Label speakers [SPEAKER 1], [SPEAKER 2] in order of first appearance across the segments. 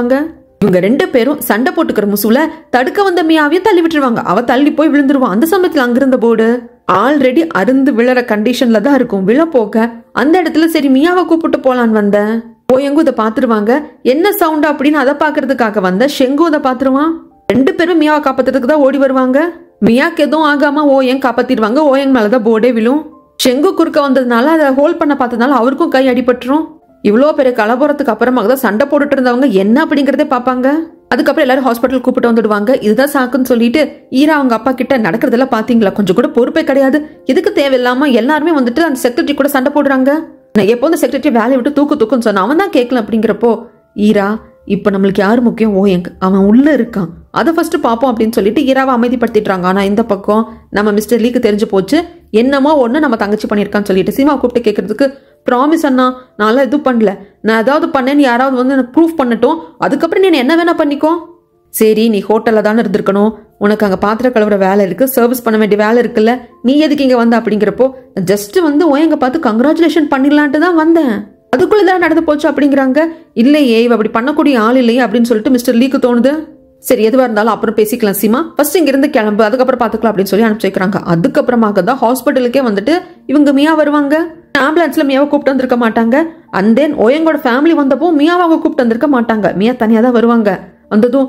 [SPEAKER 1] விட்டுருவாங்க. இவங்க 2 பேரும் சண்டை போட்டுக்கிற முசுல தடுக்க வந்த மியாவையும் தள்ளி விட்டுருவாங்க. அவ தள்ளி போய் விழுந்துருவான். அந்த சமயத்துல அங்கிருந்த போர்டு ஆல்ரெடி அருந்து விழற கண்டிஷன்ல தான் இருக்கும். விழ போக அந்த இடத்துல சரி மியாவை கூப்பிட்டு போலான்னு வந்தேன். ஓயங்கு இதை பாத்துருவாங்க. என்ன சவுண்ட் அப்படின்னு அதை பாக்குறதுக்காக வந்த ஷெங்கு அதை பாத்துருவான். 2 பேரும் மியாவை காப்பாத்துறதுக்கு தான் ஓடி வருவாங்க. மியாக்கு எதுவும் ஆகாம ஓயங் காப்பாத்திடுவாங்க. ஓயங் மேலதான் போர்டே விழும். ஷெங்கு குறுக்க வந்ததுனால அதை ஹோல்ட் பண்ண பார்த்ததுனால அவருக்கும் கை அடிபட்டுரும். இவ்வளோ பெரிய கலவரத்துக்கு அப்புறமாக தான் சண்டை போட்டுட்டு இருந்தவங்க என்ன அப்படிங்கறதே பாப்பாங்க. அதுக்கப்புறம் எல்லாரும் ஹாஸ்பிட்டல் கூப்பிட்டு வந்துடுவாங்க. இதுதான் சாக்குன்னு சொல்லிட்டு ஈரா அவங்க அப்பா கிட்ட நடக்கிறதெல்லாம் பாத்தீங்களா, கொஞ்சம் கூட பொறுப்பே கிடையாது, இதுக்கு தேவையில்லாம எல்லாருமே வந்துட்டு அந்த செக்ரட்டரி கூட சண்டை போடுறாங்க. நான் எப்போ அந்த செக்ரட்டரி வேலையை விட்டு தூக்குன்னு சொன்ன அவன் தான் கேட்கல. அப்படிங்கிறப்போ ஈரா இப்ப நம்மளுக்கு யாரு முக்கியம், ஓயங் அவன் உள்ள இருக்கான், அதை ஃபர்ஸ்ட் பாப்போம் அப்படின்னு சொல்லிட்டு ஈராவை அமைதிப்படுத்திடுறாங்க. ஆனா இந்த பக்கம் நம்ம மிஸ்டர் லீக்கு தெரிஞ்சு போச்சு என்னமோ ஒண்ணு நம்ம தங்கச்சி பண்ணிருக்கான்னு சொல்லிட்டு சீமா கூப்பிட்டு கேட்கறதுக்கு ப்ராமிஸ் அண்ணா நான் எதுவும் பண்ணல, நான் ஏதாவது பண்ணேன்னு யாராவது வந்து எனக்கு ப்ரூஃப் பண்ணட்டும், அதுக்கப்புறம் நீ என்ன வேணா பண்ணிக்கோ. சரி நீ ஹோட்டல்ல தானே இருந்திருக்கணும், உனக்கு அங்க பாத்திர கழுவுற வேலை இருக்கு, சர்வீஸ் பண்ண வேண்டிய வேலை இருக்குல்ல, நீ எதுக்கு இங்க வந்த அப்படிங்கிறப்போ ஜஸ்ட் வந்து ஓயங்க பார்த்து கங்க்ராச்சுலேஷன் பண்ணிடலான்ட்டு தான் வந்தேன், அதுக்குள்ளதான் நடந்து போச்சு அப்படிங்கிறாங்க. இல்லையே இவ அப்படி பண்ணக்கூடிய ஆள் இல்லையே அப்படின்னு சொல்லிட்டு மிஸ்டர் லீக்கு தோணுது. சரி எதுவா இருந்தாலும் அப்புறம் பேசிக்கலாம் சீமா, ஃபர்ஸ்ட் இங்க இருந்து கிளம்பு, அதுக்கப்புறம் பாத்துக்கலாம் அப்படின்னு சொல்லி அனுப்பிச்சு வைக்கிறாங்க. அதுக்கப்புறமாக தான் ஹாஸ்பிட்டலுக்கே வந்துட்டு இவங்க மியா வருவாங்க. ஆம்புலன்ஸ்ல மியாவை கூப்பிட்டு வந்திருக்க மாட்டாங்க. அண்ட் தென் ஓயங்கோட ஃபேமிலி வந்தப்போ மியாவை அவங்க கூப்பிட்டு வந்திருக்க மாட்டாங்க. மியா தனியா தான் வருவாங்க. வந்ததும்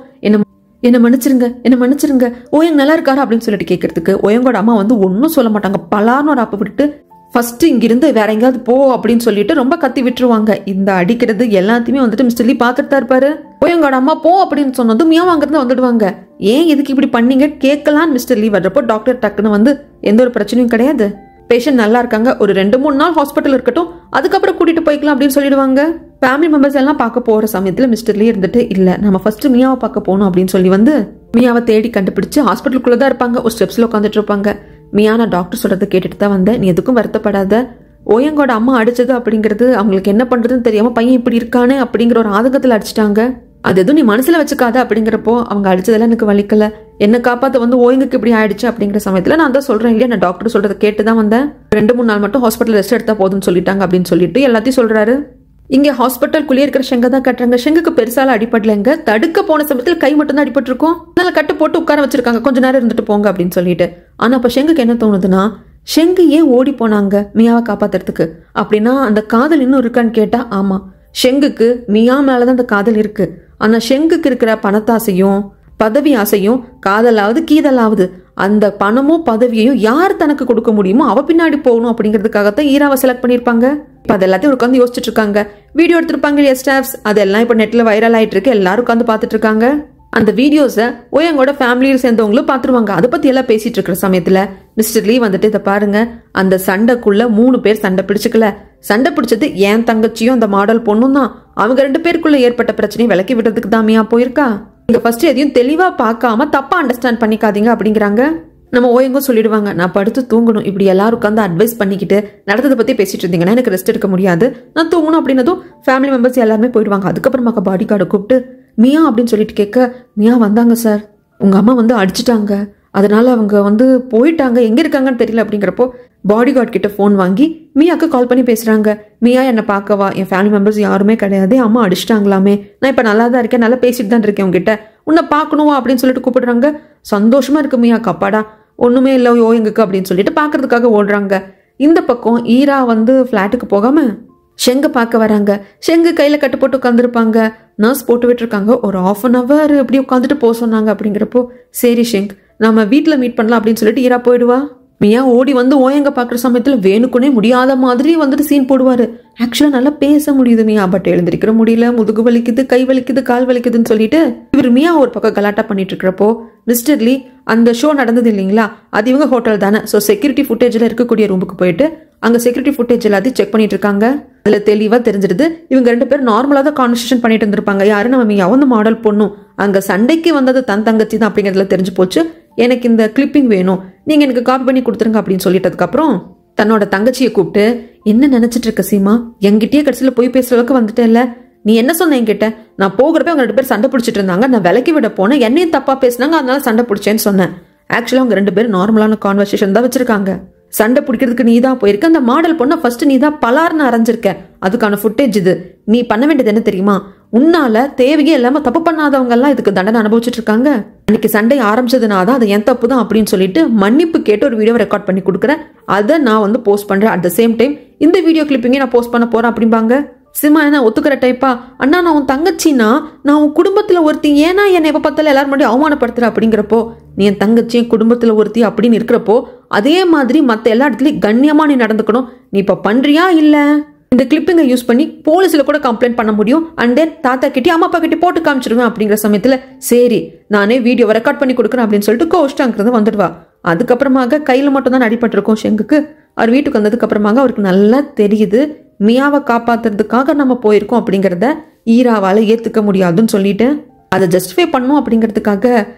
[SPEAKER 1] என்ன மன்னிச்சிருங்க ஓயங் நல்லா இருக்காரா அப்படின்னு சொல்லிட்டு கேட்கறதுக்கு ஓயங்கோட அம்மா வந்து ஒன்னும் சொல்ல மாட்டாங்க. பலார்னு ஒரு அப்ப விட்டு ஃபர்ஸ்ட் இங்கிருந்து வேற எங்கேயாவது போ அப்படின்னு சொல்லிட்டு ரொம்ப கத்தி விட்டுருவாங்க. இந்த அடிக்கிறது எல்லாத்தையுமே வந்துட்டு மிஸ்டர் லீ பாத்துட்டு தான் இருப்பாரு. ஓயங்கோட அம்மா போ அப்படின்னு சொன்னதும் மியாவும் அங்கிருந்து வந்துடுவாங்க. ஏன் எதுக்கு இப்படி பண்ணீங்க கேட்கலான்னு மிஸ்டர் லீ வர்றப்போ டாக்டர் டக்குன்னு வந்து எந்த ஒரு பிரச்சனையும் கிடையாது, பேஷண்ட் நல்லா இருக்காங்க, ஒரு 2-3 நாள் ஹாஸ்பிட்டல் இருக்கட்டும், அதுக்கப்புறம் கூட்டிட்டு போய்க்கலாம் அப்படின்னு சொல்லிடுவாங்க. ஃபேமிலி மெம்பர்ஸ் எல்லாம் பார்க்க போற சமயத்துல மிஸ்டர் லீ இருந்துட்டு இல்ல நம்ம ஃபர்ஸ்ட் மியாவை பார்க்க போகணும் அப்படின்னு சொல்லி வந்து மியாவை தேடி கண்டுபிடிச்சு ஹாஸ்பிட்டலுக்குள்ளதான் இருப்பாங்க. ஒரு ஸ்டெப்ஸ்ல உட்காந்துட்டு இருப்பாங்க. மியா நான் டாக்டர் சொல்றதை கேட்டுட்டு தான் வந்தேன், நீ எதுக்கும் வருத்தப்படாத, ஓயங்கோட அம்மா அடிச்சது அப்படிங்கிறது அவங்களுக்கு என்ன பண்றதுன்னு தெரியாம பையன் இப்படி இருக்கானே அப்படிங்கிற ஒரு ஆதங்கத்துல அடிச்சிட்டாங்க, அது எதுவும் நீ மனசுல வச்சுக்காத அப்படிங்கிறப்போ அவங்க அடிச்சதெல்லாம் எனக்கு வலிக்கல, என்ன காப்பாத்த வந்து ஓயங்குக்கு இப்படி ஆயிடுச்சு அப்படிங்கிற சமயத்துல நான் தான் சொல்றேன் இல்லையா, நான் டாக்டர் சொல்றதை கேட்டுதான் வந்தேன், 2-3 நாள் மட்டும் ஹாஸ்பிட்டல் ரெஸ்ட் எடுத்தா போதும்னு சொல்லிட்டாங்க அப்படின்னு சொல்லிட்டு எல்லாத்தையும் சொல்றாரு. இங்க ஹாஸ்பிட்டலுக்குள்ளே இருக்கிற ஷெங்க தான் கட்டுறாங்க. ஷெங்குக்கு பெருசால அடிப்படலைங்க, தடுக்க போன சமயத்தில் கை மட்டும் தான் அடிபட்டு இருக்கும். அதனால கட்டு போட்டு உட்கார வச்சிருக்காங்க, கொஞ்ச நேரம் இருந்துட்டு போங்க அப்படின்னு சொல்லிட்டு. ஆனா அப்ப ஷெங்குக்கு என்ன தோணுதுன்னா, ஷெங்கு ஏன் ஓடி போனாங்க மியாவை காப்பாத்துறதுக்கு அப்படின்னா அந்த காதல் இன்னும் இருக்கான்னு கேட்டா ஆமா, ஷெங்குக்கு மியா மேலதான் அந்த காதல் இருக்கு. ஆனா ஷெங்குக்கு இருக்கிற பணத்தாசையும் பதவி ஆசையும் காதலாவது கீதலாவது அந்த பணமும் பதவியையும் யார் தனக்கு கொடுக்க முடியுமோ அவ பின்னாடி போகணும் அப்படிங்கிறதுக்காகத்தான் ஈராவை செலக்ட் பண்ணிருப்பாங்க. இப்ப அது எல்லாத்தையும் உட்காந்து யோசிச்சுட்டு இருக்காங்க. வீடியோ எடுத்திருப்பாங்க ஸ்டாஃப்ஸ், அதெல்லாம் இப்ப நெட்ல வைரல் ஆயிட்டு இருக்கு, எல்லாரும் உட்காந்து பாத்துட்டு இருக்காங்க. அந்த வீடியோஸை ஓயங்கோட ஃபேமிலியில் சேர்ந்தவங்களும் பாத்துருவாங்க. அதை பத்தி எல்லாம் பேசிட்டு இருக்கிற சமயத்துல மிஸ்டர் லீ வந்துட்டு இதை பாருங்க, அந்த சண்டைக்குள்ள 3 பேர் சண்டை பிடிச்சுக்கல, சண்டை பிடிச்சது என் தங்கச்சியும் அந்த மாடல் பொண்ணும் தான், அவங்க 2 பேருக்குள்ள ஏற்பட்ட பிரச்சனையை விலக்கி விடுறதுக்கு தான் மியா போயிருக்கா, நீங்க ஃபர்ஸ்ட் எதையும் தெளிவா பார்க்காம தப்பா அண்டர்ஸ்டாண்ட் பண்ணிக்காதீங்க அப்படிங்கிறாங்க. நம்ம ஓயங்கும் சொல்லிடுவாங்க, நான் படுத்து தூங்கணும், இப்படி எல்லாரும் உட்காந்து அட்வைஸ் பண்ணிக்கிட்டு நடந்ததை பத்தி பேசிட்டு இருந்தீங்கன்னா எனக்கு ரெஸ்ட் எடுக்க முடியாது, நான் தூங்கணும் அப்படின்னதும் ஃபேமிலி மெம்பர்ஸ் எல்லாருமே போயிடுவாங்க. அதுக்கப்புறமா பாடி கார்டை கூப்பிட்டு மியா அப்படின்னு சொல்லிட்டு கேட்க, மியா வந்தாங்க சார், உங்க அம்மா வந்து அடிச்சுட்டாங்க, அதனால அவங்க வந்து போயிட்டாங்க, எங்க இருக்காங்கன்னு தெரியல அப்படிங்கிறப்போ பாடி கார்டு கிட்ட போன் வாங்கி மியாக்கு கால் பண்ணி பேசுறாங்க. மியா என்ன பார்க்கவா, என் ஃபேமிலி மெம்பர்ஸ் யாருமே கிடையாது, அம்மா அடிச்சிட்டாங்களாமே, நான் இப்ப நல்லா தான் இருக்கேன், நல்லா பேசிட்டு தான் இருக்கேன், உங்ககிட்ட உன்னை பார்க்கணுவா அப்படின்னு சொல்லிட்டு கூப்பிடுறாங்க. சந்தோஷமா இருக்கு மியா, கப்பாடா ஒண்ணுமே இல்லை ஓயங்குக்கு அப்படின்னு சொல்லிட்டு பாக்குறதுக்காக ஓடுறாங்க. இந்த பக்கம் ஈரா வந்து பிளாட்டுக்கு போகாம ஷெங்க பார்க்க வராங்க. ஷெங்கு கையில கட்டு போட்டு உட்காந்துருப்பாங்க, நர்ஸ் போட்டு விட்டுருக்காங்க. ஒரு 1/2 hour இப்படி உட்காந்துட்டு போக சொன்னாங்க. அப்படிங்கிறப்போ சரி ஷெங் நம்ம வீட்டுல மீட் பண்ணலாம் அப்படின்னு சொல்லிட்டு ஈரா போயிடுவா. மியா ஓடி வந்து ஓயங்க பாக்குற சமயத்துல வேணுக்குனே முடியாத மாதிரி வந்துட்டு சீன் போடுவாரு. ஆக்சுவலா நல்லா பேச முடியுது மியா, பட் எழுந்திருக்கிற முடியல, முதுகு வலிக்குது, கை வலிக்குது, கால் வலிக்குதுன்னு சொல்லிட்டு இவர் மியா ஒரு பக்கம் கலாட்டா பண்ணிட்டு இருக்கிறப்போ மிஸ்டர் லீ அந்த ஷோ நடந்தது இல்லைங்களா, அது இவங்க ஹோட்டல் தானே, ஸோ செக்யூரிட்டி ஃபுட்டேஜ்ல இருக்கக்கூடிய ரூமுக்கு போயிட்டு அங்க செக்யூரிட்டி ஃபுட்டேஜ் எல்லாத்தையும் செக் பண்ணிட்டு இருக்காங்க. அதுல தெளிவா தெரிஞ்சிருது இவங்க 2 பேரும் நார்மலா தான் கான்வர்சேஷன் பண்ணிட்டு இருந்திருப்பாங்க. யாரு நம்ம மியா வந்து மாடல் பொண்ணும், அங்க சண்டைக்கு வந்தது தன் தங்கச்சி தான் அப்படிங்கிறதுல தெரிஞ்சு போச்சு. எனக்கு இந்த கிளிப்பிங் வேணும், நீங்க எனக்கு காப்பி பண்ணி கொடுத்துருங்க அப்படின்னு சொல்லிட்டதுக்கு அப்புறம் தன்னோட தங்கச்சியை கூப்பிட்டு, என்ன நினைச்சிட்டு இருக்க சீமா, என்கிட்டயே கடைசியில போய் பேசுற அளவுக்கு வந்துட்டே இல்ல, நீ என்ன சொன்ன என்கிட்ட, நான் போகிறப்ப அவங்க 2 பேரும் சண்டை பிடிச்சிட்டு இருந்தாங்க, நான் விலக்கி விட போனேன், என்னையும் தப்பா பேசினாங்க, அதனால சண்டை பிடிச்சேன்னு சொன்னேன். ஆக்சுவலா அவங்க 2 பேரும் நார்மலான கான்வர்சேஷன் தான் வச்சிருக்காங்க, சண்டை பிடிக்கிறதுக்கு நீ தான் போயிருக்க, அந்த மாடல் பொண்ணை ஃபர்ஸ்ட் நீ தான் பலார்னு அரைஞ்சிருக்க, அதுக்கான ஃபுட்டேஜ் இது, நீ பண்ண வேண்டியது என்ன தெரியுமா, உன்னால தேவையே இல்லாம தப்பு பண்ணாதவங்க எல்லாம் இதுக்கு தண்டனை அனுபவிச்சுட்டு இருக்காங்க. அன்னைக்கு சண்டை ஆரம்பிச்சதுனாதான் அது என் தப்பு தான் அப்படின்னு சொல்லிட்டு மன்னிப்பு கேட்டு ஒரு வீடியோ ரெக்கார்ட் பண்ணி கொடுக்குறேன். அதை நான் வந்து போஸ்ட் பண்றேன். அட் த சேம் டைம் இந்த வீடியோ கிளிப்பிங்கே நான் போஸ்ட் பண்ண போறேன் அப்படிம்பாங்க. சிமா என்ன ஒத்துக்கிற டைப்பா? அண்ணா நான் உன் தங்கச்சின்னா, நான் உன் குடும்பத்துல ஒருத்தி, ஏன்னா என்னை எப்ப பார்த்தாலும் எல்லாரும் முன்னாடி அவமானப்படுத்துற அப்படிங்கிறப்போ, நீ என் தங்கச்சி என் குடும்பத்துல ஒருத்தி அப்படின்னு இருக்கிறப்போ அதே மாதிரி மத்த எல்லா இடத்துலயும் கண்ணியமா நீ நடந்துக்கணும். நீ இப்ப பண்றியா இல்ல? இந்த கிளிப்பிங்கை யூஸ் பண்ணி போலீஸ்ல கூட கம்ப்ளைண்ட் பண்ண முடியும். அண்ட் தென் தாத்தா கிட்டே அம்மா அப்பா கிட்டே போட்டு காமிச்சிருவேன் அப்படிங்கிற சமயத்துல சரி நானே வீடியோவை ரெக்கார்ட் பண்ணி கொடுக்குறேன் அப்படின்னு சொல்லிட்டு கோஷ்டாங்கிறது வந்துடுவா. அதுக்கப்புறமாக கையில மட்டும் தான் அடிபட்டிருக்கும் ஷெங்குக்கு. அவர் வீட்டுக்கு வந்ததுக்கு அப்புறமாக அவருக்கு நல்லா தெரியுது மியாவை காப்பாத்துறதுக்காக நம்ம போயிருக்கோம் அப்படிங்கிறத ஈராவால ஏத்துக்க முடியாதுன்னு சொல்லிட்டு அதை ஜஸ்டிஃபை பண்ணும் அப்படிங்கிறதுக்காக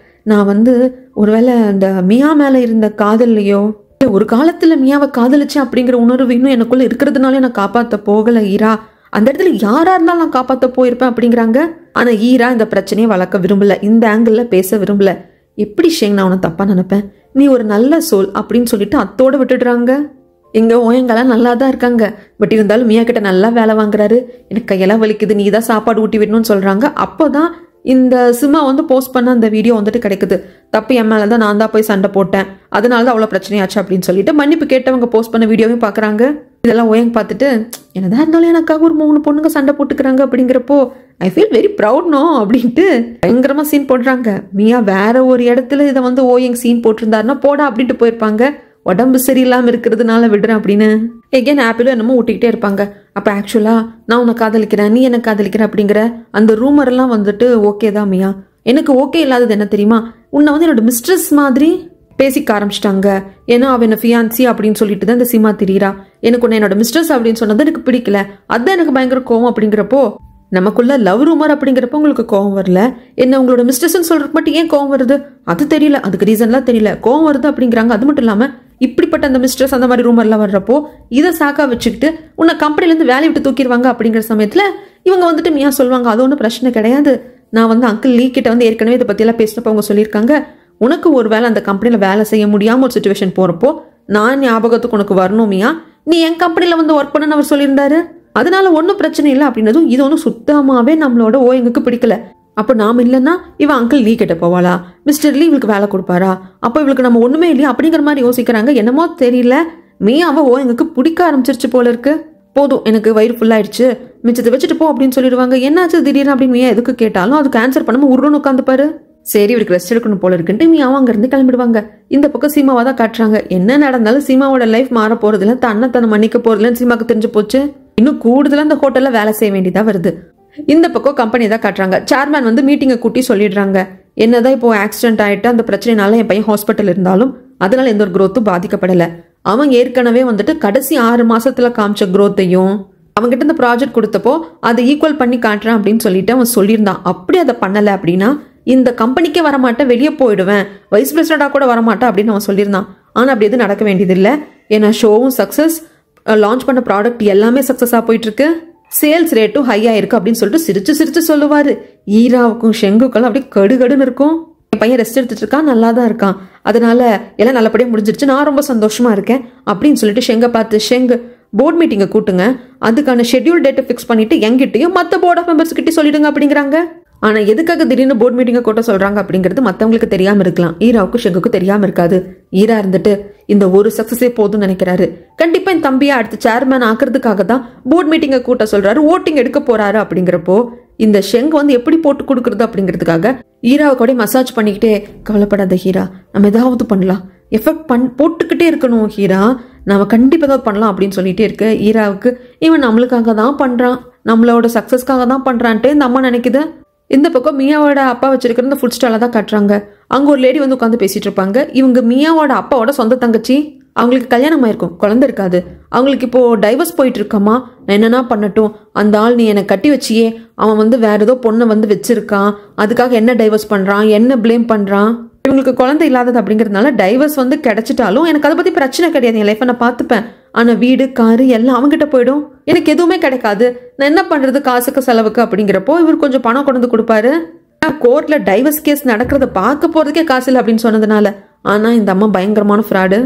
[SPEAKER 1] நான் வந்து ஒருவேளை அந்த மியா மேல இருந்த காதல்லையோ ஒரு காலத்துல மியாவை காதலிச்சேன் அப்படிங்கிற உணர்வு இன்னும் எனக்குள்ள இருக்கிறதுனாலே நான் காப்பாத்த போகல ஈரா. அந்த இடத்துல யாரா இருந்தாலும் நான் காப்பாத்த போயிருப்பேன் அப்படிங்கிறாங்க. ஆனா ஈரா இந்த பிரச்சனையை வளர்க்க விரும்பல, இந்த ஆங்கிள் பேச விரும்பல. எப்படி ஷேங் நான் உன தப்பா நினைப்பேன், நீ ஒரு நல்ல சோல் அப்படின்னு சொல்லிட்டு அத்தோட விட்டுடுறாங்க. எங்க ஓயங்கெல்லாம் நல்லா தான் இருக்காங்க. பட் இருந்தாலும் மியா கிட்ட நல்லா வேலை வாங்குறாரு. எனக்கு கையெல்லாம் வலிக்குது, நீ தான் சாப்பாடு ஊட்டி விடணும்னு சொல்றாங்க. அப்போதான் இந்த சிமா வந்து போஸ்ட் பண்ண அந்த வீடியோ வந்துட்டு கிடைக்குது. தப்பு என் மேலதான், நான் தான் போய் சண்டை போட்டேன், அதனாலதான் அவ்வளவு பிரச்சனையாச்சு அப்படின்னு சொல்லிட்டு மன்னிப்பு கேட்டவங்க போஸ்ட் பண்ண வீடியோவையும் பாக்குறாங்க. இதெல்லாம் ஓயங்க பார்த்துட்டு என்னதான் இருந்தாலும் எனக்காக ஒரு 3 பொண்ணுங்க சண்டை போட்டுக்கிறாங்க அப்படிங்கிறப்போ I feel very proud no அப்படின்ட்டு பயங்கரமா சீன் போடுறாங்க. மியா வேற ஒரு இடத்துல இதை வந்து ஓயங் சீன் போட்டிருந்தாருன்னா போடா அப்படின்ட்டு போயிருப்பாங்க. உடம்பு சரியில்லாம இருக்கிறதுனால விடுறேன் அப்படின்னு எகேன் ஆப்பிளும் என்னமோ ஊட்டிக்கிட்டே இருப்பாங்க. அப்ப ஆக்சுவலா நான் உன்னை காதலிக்கிறேன், நீ என்ன காதலிக்கிற அப்படிங்கிற அந்த ரூமர் எல்லாம் வந்துட்டு ஓகே தான் மியா. எனக்கு ஓகே இல்லாதது என்ன தெரியுமா, உன்னை வந்து என்னோட மிஸ்ட்ரஸ் மாதிரி பேசிக்க ஆரம்பிச்சிட்டாங்க. ஏன்னா அவ என்ன ஃபியான்சி அப்படின்னு சொல்லிட்டு தான் இந்த சிமா திரியிறா. எனக்கு உன்னை என்னோட மிஸ்ட்ரஸ் அப்படின்னு சொன்னது எனக்கு பிடிக்கல, அதான் எனக்கு பயங்கர கோவம் அப்படிங்கிறப்போ நமக்குள்ள லவ் ரூமர் அப்படிங்கிறப்ப உங்களுக்கு கோவம் வரல, என்ன உங்களோட மிஸ்டர்ஸ்ன்னு சொல்றதுக்கு மட்டும் ஏன் கோவம் வருது அது தெரியல, அதுக்கு ரீசன்லாம் தெரியல, கோவம் வருது அப்படிங்கிறாங்க. அது மட்டும் இல்லாம இப்படிப்பட்ட அந்த மிஸ்டர்ஸ் அந்த மாதிரி ரூமர்லாம் வர்றப்போ இதை சாக்கா வச்சுக்கிட்டு உன்னை கம்பெனில இருந்து வேலையை விட்டு தூக்கிடுவாங்க அப்படிங்கிற சமயத்துல இவங்க வந்துட்டு மியா சொல்லுவாங்க அது ஒன்றும் பிரச்சனை கிடையாது, நான் வந்து அங்கிள் லீ கிட்ட வந்து ஏற்கனவே இதை பத்தி எல்லாம் பேசினப்ப அவங்க சொல்லியிருக்காங்க, உனக்கு ஒரு வேலை அந்த கம்பெனில வேலை செய்ய முடியாம ஒரு சுச்சுவேஷன் போறப்போ நான் ஞாபகத்துக்கு உனக்கு வரணும் மியா, நீ என் கம்பெனில வந்து ஒர்க் பண்ணன்னு அவர் சொல்லியிருந்தாரு, அதனால ஒன்றும் பிரச்சனை இல்லை அப்படின்னதும் இது ஒன்றும் சுத்தமாவே நம்மளோட ஓயங்குக்கு பிடிக்கல. அப்போ நாம இல்லைன்னா இவன் அங்கிள் லீ கிட்ட போவாளா, மிஸ்டர் லீ இவளுக்கு வேலை கொடுப்பாரா, அப்போ இவளுக்கு நம்ம ஒண்ணுமே இல்லையா அப்படிங்கிற மாதிரி யோசிக்கிறாங்க. என்னமோ தெரியல மியாவை ஓயங்குக்கு பிடிக்க ஆரம்பிச்சிருச்சு போல இருக்கு. போதும் எனக்கு வயிறு ஃபுல்லாயிடுச்சு, மிச்சத்தை வச்சுட்டு போ அப்படின்னு சொல்லிடுவாங்க. என்னாச்சு திடீர்னு அப்படின்னு மியா எதுக்கு கேட்டாலும் அதுக்கு ஆன்சர் பண்ணாம உருன்னு உட்காந்துப்பாரு. சரி இவருக்கு ரெஸ்ட் எடுக்கணும் போல இருக்குன்ட்டு மியாவும் அங்க இருந்து கிளம்பிடுவாங்க. இந்த பக்கம் சீமாவா தான் காட்டுறாங்க. என்ன நடந்தாலும் சீமாவோட லைஃப் மாற போறதுல தன்னை மன்னிக்க போறதுலன்னு சீமாக்கு தெரிஞ்சு போச்சு. இன்னும் கூடுதலா அந்த ஹோட்டல்ல வேலை செய்ய வேண்டியதா வருது. இந்த பக்கம் கம்பெனி தான் காட்டுறாங்க. சேர்மேன் வந்து மீட்டிங்கை கூட்டி சொல்லிடுறாங்க, என்னதான் இப்போ ஆக்சிடென்ட் ஆயிட்டு அந்த பிரச்சனைனால என் பையன் ஹாஸ்பிட்டல் இருந்தாலும் அதனால எந்த ஒரு குரோத்தும் பாதிக்கப்படல. அவன் ஏற்கனவே வந்துட்டு கடைசி 6 மாசத்துல காமிச்ச குரோத்தையும் அவங்ககிட்ட இந்த ப்ராஜெக்ட் கொடுத்தப்போ அதை ஈக்குவல் பண்ணி காட்டுறேன் அப்படின்னு சொல்லிட்டு அவன் சொல்லியிருந்தான். அப்படி அதை பண்ணல அப்படின்னா இந்த கம்பெனிக்கே வரமாட்டேன், வெளியே போயிடுவேன், வைஸ் பிரசிடண்டா கூட வரமாட்டேன் அப்படின்னு அவன் சொல்லியிருந்தான். ஆனா அப்படி எதுவும் நடக்க வேண்டியது இல்லை. ஏன்னா ஷோவும் சக்சஸ், லான்ச் பண்ண ப்ராடக்ட் எல்லாமே சக்சஸா போயிட்டு இருக்கு, சேல்ஸ் ரேட்டும் ஹையா இருக்கு அப்படின்னு சொல்லிட்டு சிரிச்சு சிரிச்சு சொல்லுவாரு. ஈராவுக்கும் ஷெங்குக்கும் அப்படியே கடுகடுன்னு இருக்கும். என் பையன் ரெஸ்ட் எடுத்துட்டு இருக்கான், நல்லா தான் இருக்கான், அதனால எல்லாம் நல்லபடியா முடிஞ்சிருச்சு, நான் ரொம்ப சந்தோஷமா இருக்கேன் அப்படின்னு சொல்லிட்டு ஷெங்கை பார்த்து, ஷெங் போர்ட் மீட்டிங்கை கூட்டுங்க, அதுக்கான ஷெட்யூல் டேட்டை ஃபிக்ஸ் பண்ணிட்டு எங்கிட்டையும் மற்ற போர்ட் ஆஃப் மெம்பர்ஸ் கிட்டே சொல்லிடுங்க அப்படிங்கிறாங்க. ஆனா எதுக்காக திடீர்னு போர்ட் மீட்டிங்கை கூட்ட சொல்றாங்க அப்படிங்கிறது மத்தவங்களுக்கு தெரியாம இருக்கலாம், ஈராவுக்கும் ஷெங்குக்கும் தெரியாம இருக்காது. ஈரா இருந்துட்டு இந்த ஒரு சக்சஸே போதும்னு நினைக்கிறாரு. கண்டிப்பா என் தம்பியா அடுத்த சேர்மேன் ஆக்குறதுக்காக தான் போர்ட் மீட்டிங்கை கூட்ட சொல்றாரு, ஓட்டிங் எடுக்க போறாரு அப்படிங்கிறப்போ இந்த ஷெங் வந்து எப்படி போட்டு கொடுக்கறது அப்படிங்கிறதுக்காக ஈராவை கூட மசாஜ் பண்ணிக்கிட்டே, கவலைப்படாத ஹீரா, நம்ம ஏதாவது பண்ணலாம், எஃபெக்ட் போட்டுக்கிட்டே இருக்கணும் ஹீரா, நம்ம கண்டிப்பா ஏதாவது பண்ணலாம் அப்படின்னு சொல்லிட்டே இருக்க ஈராவுக்கு இவன் நம்மளுக்காக தான் பண்றான், நம்மளோட சக்சஸ்க்காக தான் பண்றான்ட்டு இந்த அம்மா நினைக்குது. இந்த பக்கம் மியாவோட அப்பா வச்சிருக்கிற இந்த ஃபுட் ஸ்டால தான் காட்டுறாங்க. அங்க ஒரு லேடி வந்து உட்காந்து பேசிட்டு இருப்பாங்க. இவங்க மியாவோட அப்பாவோட சொந்த தங்கச்சி, அவங்களுக்கு கல்யாணம் ஆயிருக்கும், குழந்தை இருக்காது, அவங்களுக்கு இப்போ டைவர்ஸ் போயிட்டு இருக்கமா, நான் என்னன்னா பண்ணட்டும், அந்த ஆள் நீ என்னை கட்டி வச்சியே, அவன் வந்து வேற ஏதோ பொண்ணை வந்து வச்சிருக்கான், அதுக்காக என்ன டைவர்ஸ் பண்றான், என்ன பிளேம் பண்றான், இவங்களுக்கு குழந்தை இல்லாதது அப்படிங்கிறதுனால டைவர்ஸ் வந்து கிடைச்சிட்டாலும் எனக்கு அதை பத்தி பிரச்சனை கிடையாது, என் லைஃப்பை நான் பார்த்துப்பேன், ஆனா வீடு காரு எல்லாம் அவங்ககிட்ட போயிடும், எனக்கு எதுவுமே கிடைக்காது, நான் என்ன பண்றது காசுக்கு செலவுக்கு அப்படிங்கிறப்போ இவர் கொஞ்சம் பணம் கொண்டு வந்து கொடுப்பாரு. கோர்ட்ல டைவர்ஸ் கேஸ் நடக்கிறத பார்க்க போறதுக்கே காசு இல்லை அப்படின்னு சொன்னதுனால. ஆனா இந்த அம்மா பயங்கரமான ஃப்ராடு.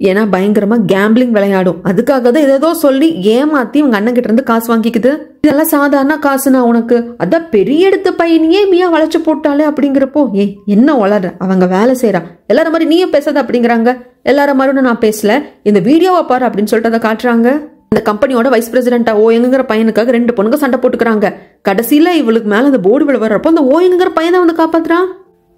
[SPEAKER 1] ஏன்னா பயங்கரமா கேம்பிளிங் விளையாடும். அதுக்காக தான் ஏதோ சொல்லி ஏமாத்தி உங்க அண்ணன் கிட்ட இருந்து காசு வாங்கிக்குது. இதெல்லாம் சாதாரண காசுனா உனக்கு, அதான் பெரிய எடுத்த பையனையே மியா வளைச்சு போட்டாலே அப்படிங்கிறப்போ என்ன வளர அவங்க வேலை செய்யறா, எல்லாரும் மாதிரி நீயும் பேசாத அப்படிங்கிறாங்க. எல்லாரும் மாதிரி நான் பேசல, இந்த வீடியோவை பாரு அப்படின்னு சொல்லிட்டு அதை காட்டுறாங்க. அந்த கம்பெனியோட வைஸ் பிரசிடென்டா ஓயங்குங்கிற பையனுக்காக 2 பொண்ணுங்க சண்டை போட்டுக்கிறாங்க. கடைசியில இவளுக்கு மேல அந்த போர்டு விழ வர்றப்போ அந்த ஓயங்குங்கிற பையனை வந்து காப்பாத்துறான்.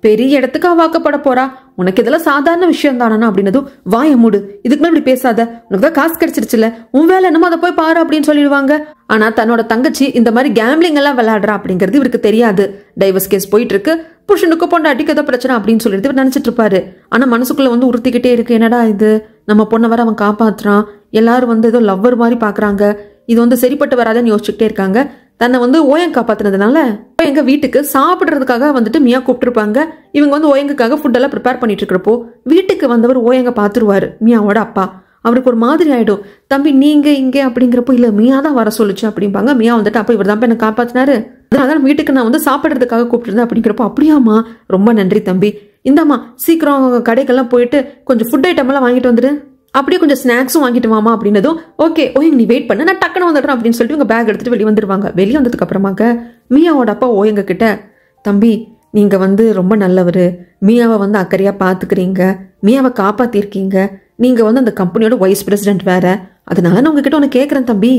[SPEAKER 1] பெரிய இடத்துக்கு வாக்கப்பட போறா, உனக்கு இதெல்லாம் சாதாரண விஷயம் தானா அப்படின்னதும் வாய மூடு, இதுக்கு மேல இப்படி பேசாத, உனக்கு தான் காசு கிடைச்சிருச்சுல, உன் வேலை என்னமோ அதை போய் பாரு அப்படின்னு சொல்லிடுவாங்க. ஆனா தன்னோட தங்கச்சி இந்த மாதிரி கேம்பிளிங் எல்லாம் விளையாடுறா அப்படிங்கிறது இவருக்கு தெரியாது. டைவர்ஸ் கேஸ் போயிட்டு இருக்கு, புருஷனுக்கு பொண்டாட்டிக்கு ஏதோ பிரச்சனை அப்படின்னு சொல்லிட்டு இவர் நினைச்சிட்டு இருப்பாரு. ஆனா மனசுக்குள்ள வந்து உறுத்திக்கிட்டே இருக்கு, என்னடா இது நம்ம பொண்ணை வர அவன் காப்பாத்துறான், எல்லாரும் வந்து ஏதோ லவ்வர் மாதிரி பாக்குறாங்க, இது வந்து சரிப்பட்டு வராதுன்னு யோசிச்சுக்கிட்டே இருக்காங்க. தன்னை வந்து ஓயங் காப்பாத்தினதுனால எங்க வீட்டுக்கு சாப்பிடுறதுக்காக வந்துட்டு மியா கூப்பிட்டுருப்பாங்க. இவங்க வந்து ஓயங்குக்காக ஃபுட் எல்லாம் ப்ரிப்பேர் பண்ணிட்டு இருக்கிறப்போ வீட்டுக்கு வந்தவர் ஓயங்க பாத்துருவாரு, மியாவோட அப்பா. அவருக்கு ஒரு மாதிரி ஆயிடும், தம்பி நீங்க இங்க அப்படிங்கிறப்போ இல்ல மியா தான் வர சொல்லுச்சு அப்படிம்பாங்க. மியா வந்துட்டு அப்ப இவர் தான் என்ன காப்பாத்தினாரு, அதனால வீட்டுக்கு நான் வந்து சாப்பிடுறதுக்காக கூப்பிட்டுருந்தேன் அப்படிங்கிறப்போ அப்படியாமா ரொம்ப நன்றி தம்பி, இந்தாமா சீக்கிரம் கடைக்கெல்லாம் போயிட்டு கொஞ்சம் ஃபுட் ஐட்டம் எல்லாம் வாங்கிட்டு வந்துடு, அப்படியே கொஞ்சம் ஸ்நாக்ஸும் வாங்கிட்டு வாமா அப்படின்னதும் ஓகே ஓயங்க நீ வெயிட் பண்ண நான் டக்குன்னு வந்துடுறேன் அப்படின்னு சொல்லிட்டு உங்க பேக் எடுத்துட்டு வெளியே வந்துருவாங்க. வெளியே வந்ததுக்கு அப்புறமாக்க மியாவோட அப்பா ஓயங்க கிட்ட, தம்பி நீங்க வந்து ரொம்ப நல்லவரு, மியாவை வந்து அக்கறையா பாத்துக்கிறீங்க, மியாவை காப்பாத்திருக்கீங்க, நீங்க வந்து அந்த கம்பெனியோட வைஸ் பிரசிடென்ட் வேற, அதனால நான் உங்ககிட்ட ஒன்னு கேக்குறேன் தம்பி,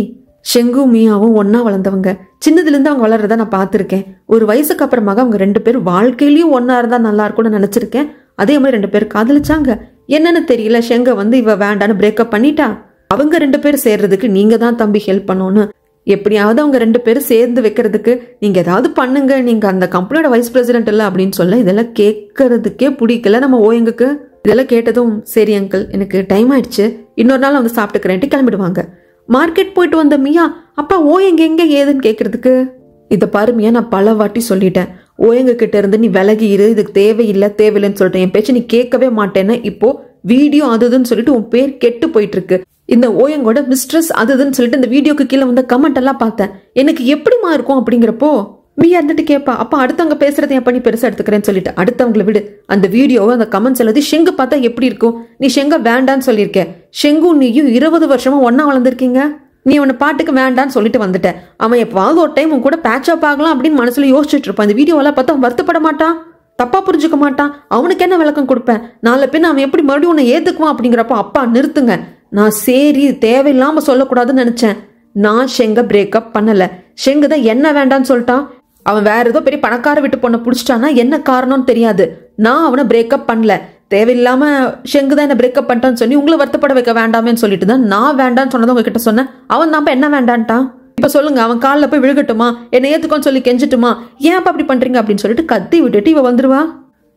[SPEAKER 1] ஷெங்கு மியாவும் ஒன்னா வளர்ந்தவங்க, சின்னதுல இருந்து அவங்க வளர்றத நான் பாத்திருக்கேன், ஒரு வயசுக்கு அப்புறமாக அவங்க 2 பேரும் வாழ்க்கையிலயும் ஒன்னா இருந்தா நல்லா இருக்கும்னு நினைச்சிருக்கேன், அதே மாதிரி 2 பேரும் காதலிச்சாங்க, என்னன்னு தெரியல ஷெங்க வந்து இவ வேண்டான்னு பிரேக்கப் பண்ணிட்டா, அவங்க 2 பேரும் சேர்றதுக்கு நீங்க தான் தம்பி ஹெல்ப் பண்ணணும், எப்படியாவது அவங்க 2 பேரும் சேர்ந்து வைக்கிறதுக்கு நீங்க ஏதாவது பண்ணுங்க, நீங்க அந்த கம்பெனியோட வைஸ் பிரசிடென்ட் இல்ல அப்படின்னு சொல்ல இதெல்லாம் கேட்கறதுக்கே பிடிக்கல நம்ம ஓயங்குக்கு. இதெல்லாம் கேட்டதும் சரி அங்கிள் எனக்கு டைம் ஆயிடுச்சு, இன்னொரு நாள் வந்து சாப்பிட்டுக்கிறேன்ட்டு கிளம்பிடுவாங்க. மார்க்கெட் போயிட்டு வந்த மியா அப்பா ஓயங்க எங்க ஏதுன்னு கேட்கறதுக்கு, இதை பாரு மியா நான் பல வாட்டி சொல்லிட்டேன், ஓயங்க கிட்ட இருந்து நீ விலகி இரு, இதுக்கு தேவையில்லைன்னு சொல்லிட்டேன், என் பேச்சு நீ கேட்கவே மாட்டேன்னு இப்போ வீடியோ அதுன்னு சொல்லிட்டு உன் பேர் கெட்டு போயிட்டு இருக்கு, இந்த ஓயங்கோட மிஸ்ட்ரஸ் அதுன்னு சொல்லிட்டு இந்த வீடியோக்கு கீழே வந்த கமெண்ட் எல்லாம் பார்த்தேன், எனக்கு எப்படிமா இருக்கும் அப்படிங்கிறப்போ மியா இருந்துட்டு கேட்பா, அப்ப அடுத்தவங்க பேசுறதை என் பண்ணி பெருசா எடுத்துக்கிறேன்னு சொல்லிட்டு அடுத்தவங்களை விடு, அந்த வீடியோவை அந்த கமெண்ட்ஸ் எல்லாத்தையும் ஷெங்கு பார்த்தா எப்படி இருக்கும், நீ ஷெங்க வேண்டான்னு சொல்லியிருக்க, ஷெங்கு நீயும் 20 வருஷமா ஒன்னா வளர்ந்துருக்கீங்க, நீ உன்னை பாட்டுக்கு வேண்டான்னு சொல்லிட்டு வந்துட்ட, அவன் எப்பாவது ஒரு டைம் உன் கூட பேட்ச் அப் ஆகலாம் அப்படின்னு மனசுல யோசிச்சுட்டு இருப்பான், இந்த வீடியோவெல்லாம் பார்த்தா அவன் வருத்தப்பட மாட்டான், தப்பா புரிஞ்சுக்க மாட்டான், அவனுக்கு என்ன விளக்கம் கொடுப்பேன், நாளை பின்ன அவன் எப்படி மறுபடியும் உன்னை ஏத்துக்குவான் அப்படிங்கிறப்போ அப்பா நிறுத்துங்க, நான் சரி தேவையில்லாம சொல்லக்கூடாதுன்னு நினைச்சேன், நான் ஷெங்க பிரேக்கப் பண்ணல, ஷெங்கு தான் என்ன வேண்டான்னு சொல்லிட்டான், அவன் வேற ஏதோ பெரிய பணக்கார விட்டு பொண்ணை பிடிச்சிட்டானா என்ன காரணம்னு தெரியாது, நான் அவனை பிரேக்கப் பண்ணல, தேவையில்லாம ஷெங்கு தான் என்ன பிரேக்கப் பண்ணிட்டான்னு சொல்லி உங்களை வருத்தப்பட வைக்க வேண்டாமேன்னு சொல்லிட்டு தான் நான் வேண்டான்னு சொன்னதை உங்ககிட்ட சொன்னேன், அவன் தான் என்ன வேண்டான்ட்டான், இப்ப சொல்லுங்க அவன் காலில் போய் விழுகட்டுமா, என்ன ஏத்துக்கோன்னு சொல்லி கெஞ்சிட்டுமா, ஏன் அப்ப அப்படி பண்றீங்க அப்படின்னு சொல்லிட்டு கத்தி விட்டுட்டு இவ வந்துருவா.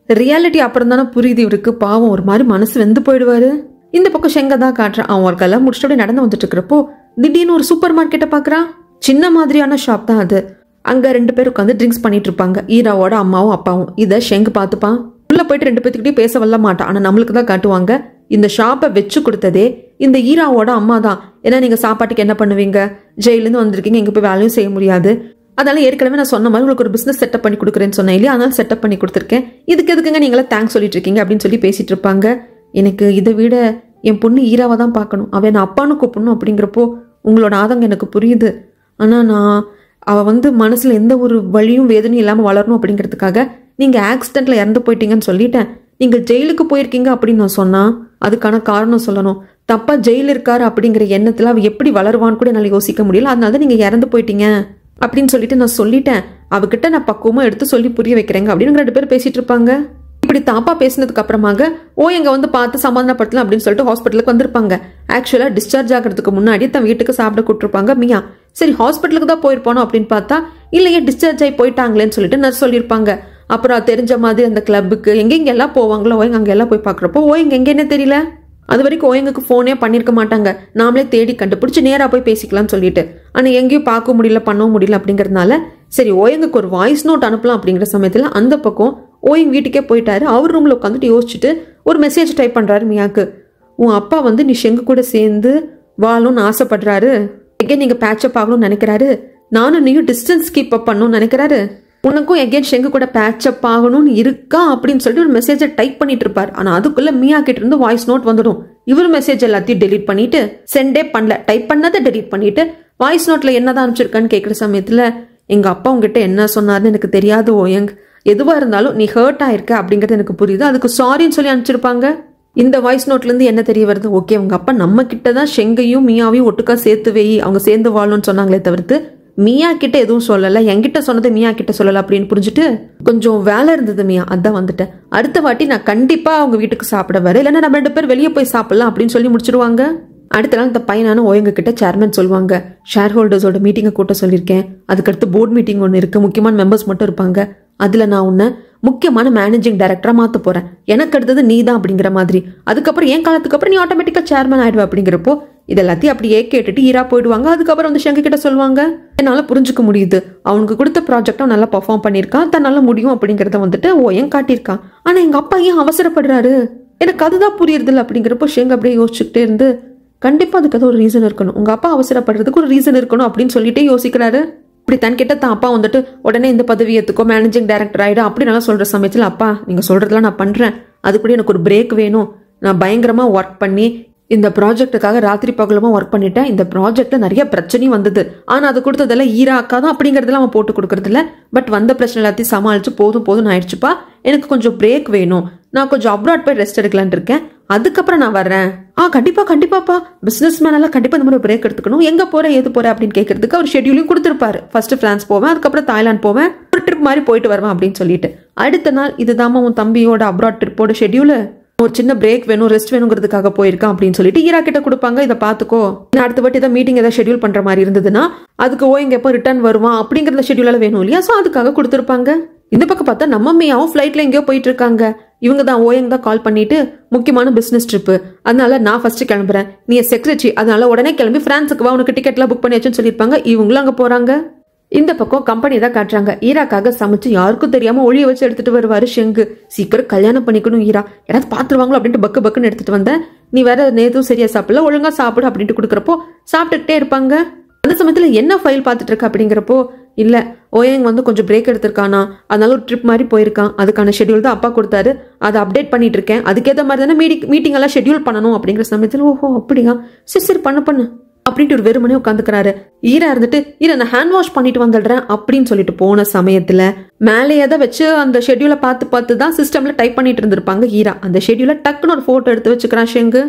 [SPEAKER 1] ரியாலிட்டி அப்புறம் தானே புரியுது இவருக்கு, பாவம் ஒரு மாதிரி மனசு வெந்து போயிடுவாரு. இந்த பக்கம் ஷெங்க தான் காட்டுறான், அவன் ஒரு கல்ல முடிச்சுட்டு அப்படியே நடந்து வந்துட்டு இருக்கிறப்போ திடீர்னு ஒரு சூப்பர் மார்க்கெட்டை பாக்குறான், சின்ன மாதிரியான ஷாப் தான் அது, அங்க 2 பேர் உட்காந்து ட்ரிங்க்ஸ் பண்ணிட்டு இருப்பாங்க, ஈராவோட அம்மாவும் அப்பாவும். இதை ஷெங்கு பார்த்துப்பான், உள்ள போயிட்டு 2 பேத்துக்கிட்டே பேச வரல மாட்டான், ஆனா நம்மளுக்கு தான் காட்டுவாங்க இந்த ஷாப்பை வச்சு கொடுத்ததே இந்த ஈராவோட அம்மா தான், ஏன்னா நீங்க சாப்பாட்டுக்கு என்ன பண்ணுவீங்க, ஜெயிலிருந்து வந்திருக்கீங்க, இங்க போய் வேலையும் செய்ய முடியாது, அதனால ஏற்கனவே நான் சொன்ன மாதிரி உங்களுக்கு ஒரு பிசினஸ் செட்டப் பண்ணி கொடுக்குறேன்னு சொன்னேன் இல்லையா, அதனால செட்டப் பண்ணி கொடுத்துருக்கேன், இதுக்கு எதுக்குங்க நீங்களா தேங்க்ஸ் சொல்லிட்டு இருக்கீங்க அப்படின்னு சொல்லி பேசிட்டு இருப்பாங்க. எனக்கு இதை விட என் பொண்ணு ஈராவை தான் பார்க்கணும், அவன் என்ன அப்பான்னு கூப்பிடணும் அப்படிங்கிறப்போ உங்களோட ஆதங்கம் எனக்கு புரியுது, ஆனா நான் அவ வந்து மனசுல எந்த ஒரு வலியும் வேதனையும் இல்லாம வளரணும் அப்படிங்கிறதுக்காக நீங்க ஆக்சிடென்ட்ல இறந்து போயிட்டீங்கன்னு சொல்லிட்டேன், நீங்க ஜெயிலுக்கு போயிருக்கீங்க அப்படின்னு நான் சொன்னா அதுக்கான காரணம் சொல்லணும், தப்பா ஜெயில இருக்காரு அப்படிங்கிற எண்ணத்துல அவ எப்படி வளருவான்னு கூட என்னால யோசிக்க முடியல, அதனால நீங்க இறந்து போயிட்டீங்க அப்படின்னு சொல்லிட்டு நான் சொல்லிட்டேன், அவகிட்ட நான் பக்குவமா எடுத்து சொல்லி புரிய வைக்கிறேங்க அப்படின்னு 2 பேர் பேசிட்டு இருப்பாங்க. இப்படி தாப்பா பேசினதுக்கு அப்புறமாக ஓயங்க வந்து பார்த்து சமாதானப்படுத்தலாம் அப்படின்னு சொல்லிட்டு ஹாஸ்பிட்டலுக்கு வந்திருப்பாங்க. ஆக்சுவலா டிஸ்சார்ஜ் ஆகிறதுக்கு முன்னாடி தன் வீட்டுக்கு சாப்பிட கூட்டிருப்பாங்க மியா. சரி ஹாஸ்பிட்டலுக்கு தான் போயிருப்பானோ அப்படின்னு பார்த்தா இல்லையே டிஸ்சார்ஜ் ஆகி போயிட்டாங்களேன்னு சொல்லிட்டு நர்ஸ் சொல்லியிருப்பாங்க. அப்புறம் தெரிஞ்ச மாதிரி அந்த கிளப்புக்கு எங்கெங்க எல்லாம் போவாங்களோ ஓயங்க அங்க எல்லாம் போய் பாக்குறப்போ ஓயங்க எங்கன்னு தெரியல, அது வரைக்கும் ஓயங்குக்கு போனே பண்ணிருக்க மாட்டாங்க, நாமளே தேடி கண்டுபிடிச்சு நேரா போய் பேசிக்கலாம்னு சொல்லிட்டு, ஆனா எங்கேயும் பார்க்க முடியல பண்ணவும் முடியல அப்படிங்கறதுனால சரி ஓயங்குக்கு ஒரு வாய்ஸ் நோட் அனுப்பலாம் அப்படிங்கிற சமயத்துல அந்த பக்கம் ஓயங் வீட்டுக்கே போயிட்டாரு. அவர் ரூம்ல உட்காந்துட்டு யோசிச்சுட்டு ஒரு மெசேஜ் டைப் பண்றாரு மியாக்கு, உன் அப்பா வந்து நீ ஷெங்கு கூட சேர்ந்து வாழணும்னு ஆசைப்படுறாரு, எகேன் நீங்க பேட்சப் ஆகணும்னு நினைக்கிறாரு, நானும் நீயும் டிஸ்டன்ஸ் கீப் அப் பண்ணணும்னு நினைக்கிறாரு, உனக்கும் எகேன் ஷெங்கு கூட பேட்சப் ஆகணும்னு இருக்கா அப்படின்னு சொல்லிட்டு ஒரு மெசேஜை டைப் பண்ணிட்டு இருப்பார். ஆனா அதுக்குள்ள மியா கிட்ட இருந்து வாய்ஸ் நோட் வந்துடும், இவர் மெசேஜ் எல்லாத்தையும் டெலீட் பண்ணிட்டு சென்டே பண்ணல, டைப் பண்ணதை டெலீட் பண்ணிட்டு வாய்ஸ் நோட்ல என்னதான் அனுப்பிச்சிருக்கான்னு கேட்குற சமயத்துல எங்க அப்பா உங்ககிட்ட என்ன சொன்னார்னு எனக்கு தெரியாது ஓயங், எதுவா இருந்தாலும் நீ ஹர்ட் ஆயிருக்க அப்படிங்கறது எனக்கு புரியுது, அதுக்கு சாரின்னு சொல்லி அனுப்பிச்சிருப்பாங்க. இந்த வாய்ஸ் நோட்ல இருந்து என்ன தெரிய வருது, ஓகே உங்க அப்பா நம்ம கிட்டதான் ஷெங்கையும் மியாவையும் ஒட்டுக்கா சேர்த்து வை, அவங்க சேர்ந்து வாழணும்னு சொன்னாங்களே தவிர்த்து மியா கிட்ட எதுவும் சொல்லல, என்கிட்ட சொன்னது மியா கிட்ட சொல்லல அப்படின்னு புரிஞ்சுட்டு கொஞ்சம் வேலை இருந்தது மியா அதான் வந்துட்டேன், அடுத்த வாட்டி நான் கண்டிப்பா அவங்க வீட்டுக்கு சாப்பிட வரேன், இல்லைன்னா நம்ம 2 பேர் வெளியே போய் சாப்பிடலாம் அப்படின்னு சொல்லி முடிச்சிருவாங்க. அடுத்த நாள் இந்த பையனான ஓயங்க கிட்ட சேர்மன் சொல்லுவாங்க, ஷேர் ஹோல்டர்ஸோட மீட்டிங்கை கூட்ட சொல்லியிருக்கேன், அதுக்கடுத்து போர்டு மீட்டிங் ஒன்று இருக்கு, முக்கியமான மெம்பர்ஸ் மட்டும் இருப்பாங்க, அதுல நான் உன்னை முக்கியமான மேனேஜிங் டைரக்டரா மாத்த போறேன், எனக்கு அடுத்தது நீ தான் அப்படிங்கிற மாதிரி, அதுக்கப்புறம் என் காலத்துக்கு அப்புறம் நீ ஆட்டோமேட்டிக்கா சேர்மன் ஆயிடுவ அப்படிங்கிறப்போ இதெல்லாத்தையும் அப்படியே கேட்டுட்டு ஈரா போயிடுவாங்க. அதுக்கப்புறம் வந்து ஷங்க கிட்ட சொல்லுவாங்க, என்னால புரிஞ்சுக்க முடியுது அவனுக்கு கொடுத்த ப்ராஜெக்டும் நல்லா பர்ஃபார்ம் பண்ணியிருக்கான், தன்னால முடியும் அப்படிங்கறத வந்துட்டு ஓயன் காட்டியிருக்கான், ஆனா எங்க அப்பா ஏன் அவசரப்படுறாரு, எனக்கு அதுதான் புரியுறது இல்லை அப்படிங்கிறப்போ ஷெங் அப்படியே யோசிச்சுக்கிட்டே இருந்து கண்டிப்பா அதுக்கு ஏதோ ஒரு ரீசன் இருக்கணும், உங்க அப்பா அவசரப்படுறதுக்கு ஒரு ரீசன் இருக்கணும் அப்படின்னு சொல்லிட்டே யோசிக்கிறாரு. இப்படி தன்கிட்ட தான் அப்பா வந்துட்டு உடனே இந்த பதவியத்துக்கோ மேனேஜிங் டைரக்டர் ஆயிடும் அப்படி நல்லா சொல்ற சமயத்துல அப்பா நீங்க சொல்றதுலாம் நான் பண்றேன், அதுக்குள்ளே எனக்கு ஒரு பிரேக் வேணும், நான் பயங்கரமா ஒர்க் பண்ணி இந்த ப்ராஜெக்டுக்காக ராத்திரி பகலமா ஒர்க் பண்ணிட்டேன், இந்த ப்ராஜெக்ட்ல நிறைய பிரச்சனையும் வந்தது, ஆனா அது கொடுத்ததெல்லாம் ஈரா அக்கா தான் அப்படிங்கறதெல்லாம் அவன் போட்டு கொடுக்கறது இல்ல, பட் வந்த பிரச்சனை எல்லாத்தையும் சமாளிச்சு போதும் போதும் ஆயிடுச்சுப்பா, எனக்கு கொஞ்சம் பிரேக் வேணும், நான் கொஞ்சம் அப்ராட் போய் ரெஸ்ட் எடுக்கலான் இருக்கேன், அதுக்கப்புறம் நான் வர்றேன். கண்டிப்பா கண்டிப்பாப்பா, பிசினஸ் மேனெல்லாம் கண்டிப்பா இந்த மாதிரி பிரேக் எடுத்துக்கணும், எங்க போற ஏது போற அப்படின்னு கேட்கறதுக்கு அவர் ஷெட்யூலையும் கொடுத்துருப்பாரு, ஃபர்ஸ்ட் பிரான்ஸ் போவேன், அதுக்கப்புறம் தாய்லாந்து போவேன், ஒரு ட்ரிப் மாதிரி போயிட்டு வருவேன் அப்படின்னு சொல்லிட்டு. அடுத்த நாள் இதுதாம உன் தம்பியோட அப்ராட் ட்ரிப்போட ஷெட்யூல், ஒரு சின்ன பிரேக் வேணும் ரெஸ்ட் வேணுங்கிறதுக்காக போயிருக்கான் அப்படின்னு சொல்லிட்டு ஈரா கிட்ட கொடுப்பாங்க, இதை பாத்துக்கோ, அடுத்த வாட்டி ஏதாவது மீட்டிங் ஏதாவது ஷெட்யூல் பண்ற மாதிரி இருந்ததுன்னா அதுக்கு ஓயங்க எப்போ ரிட்டர்ன் வருவான் அப்படிங்கறத ஷெட்யூலால வேணும் இல்லையா, சோ அதுக்காக கொடுத்துருப்பாங்க. இந்த பக்கம் பார்த்தா நம்ம மியாவும் ஃபிளைட்ல எங்கேயோ போயிட்டு இருக்காங்க, இவங்க தான் ஓயங் தான் கால் பண்ணிட்டு முக்கியமான பிசினஸ் ட்ரிப், அதனால நான் ஃபர்ஸ்ட் கிளம்புறேன், நீ செக்ரட்டரி அதனால உடனே கிளம்பி பிரான்ஸுக்கு வா, உனக்கு டிக்கெட்லாம் புக் பண்ணியாச்சுன்னு சொல்லியிருப்பாங்க. இவங்களும் அங்க போறாங்க. இந்த பக்கம் கம்பெனி தான் காட்டுறாங்க, ஈராக்காக சமைச்சு யாருக்கும் தெரியாம ஒளிய வச்சு எடுத்துட்டு வருவாரு ஷெங்கு, சீக்கிரம் கல்யாணம் பண்ணிக்கணும் ஈரா, யாராவது பாத்துருவாங்களோ அப்படின்ட்டு பக்கு பக்குன்னு எடுத்துட்டு வந்தேன், நீ வேற நேதும் சரியா சாப்பிடல ஒழுங்கா சாப்பிடு அப்படின்ட்டு கொடுக்குறப்போ சாப்பிட்டுட்டே இருப்பாங்க. அந்த சமயத்துல என்ன ஃபைல் பார்த்துட்டு இருக்க அப்படிங்கிறப்போ இல்ல ஓயங் வந்து கொஞ்சம் பிரேக் எடுத்திருக்கானா, அதனால ஒரு ட்ரிப் மாதிரி போயிருக்கான், அதுக்கான ஷெட்யூல் தான் அப்பா கொடுத்தாரு, அதை அப்டேட் பண்ணிட்டு இருக்கேன், அதுக்கேற்ற மாதிரி தானே மீட்டிங் எல்லாம் ஷெட்யூல் பண்ணணும் அப்படிங்கிற சமயத்துல ஓஹோ அப்படியா சரி பண்ணு அப்படின்ட்டு ஒரு வெறுமனே உட்காந்துக்கிறாரு. ஈரா இருந்துட்டு நான் ஹேண்ட் வாஷ் பண்ணிட்டு வந்துடுறேன் அப்படின்னு சொல்லிட்டு போன சமயத்துல மேலேயே தான் வச்சு அந்த ஷெட்யூலை பார்த்து தான் சிஸ்டம்ல டைப் பண்ணிட்டு இருந்திருப்பாங்க ஈரா, அந்த ஷெட்யூலை டக்குன்னு ஒரு போட்டோ எடுத்து வச்சுக்கிறான் ஷெங்கு.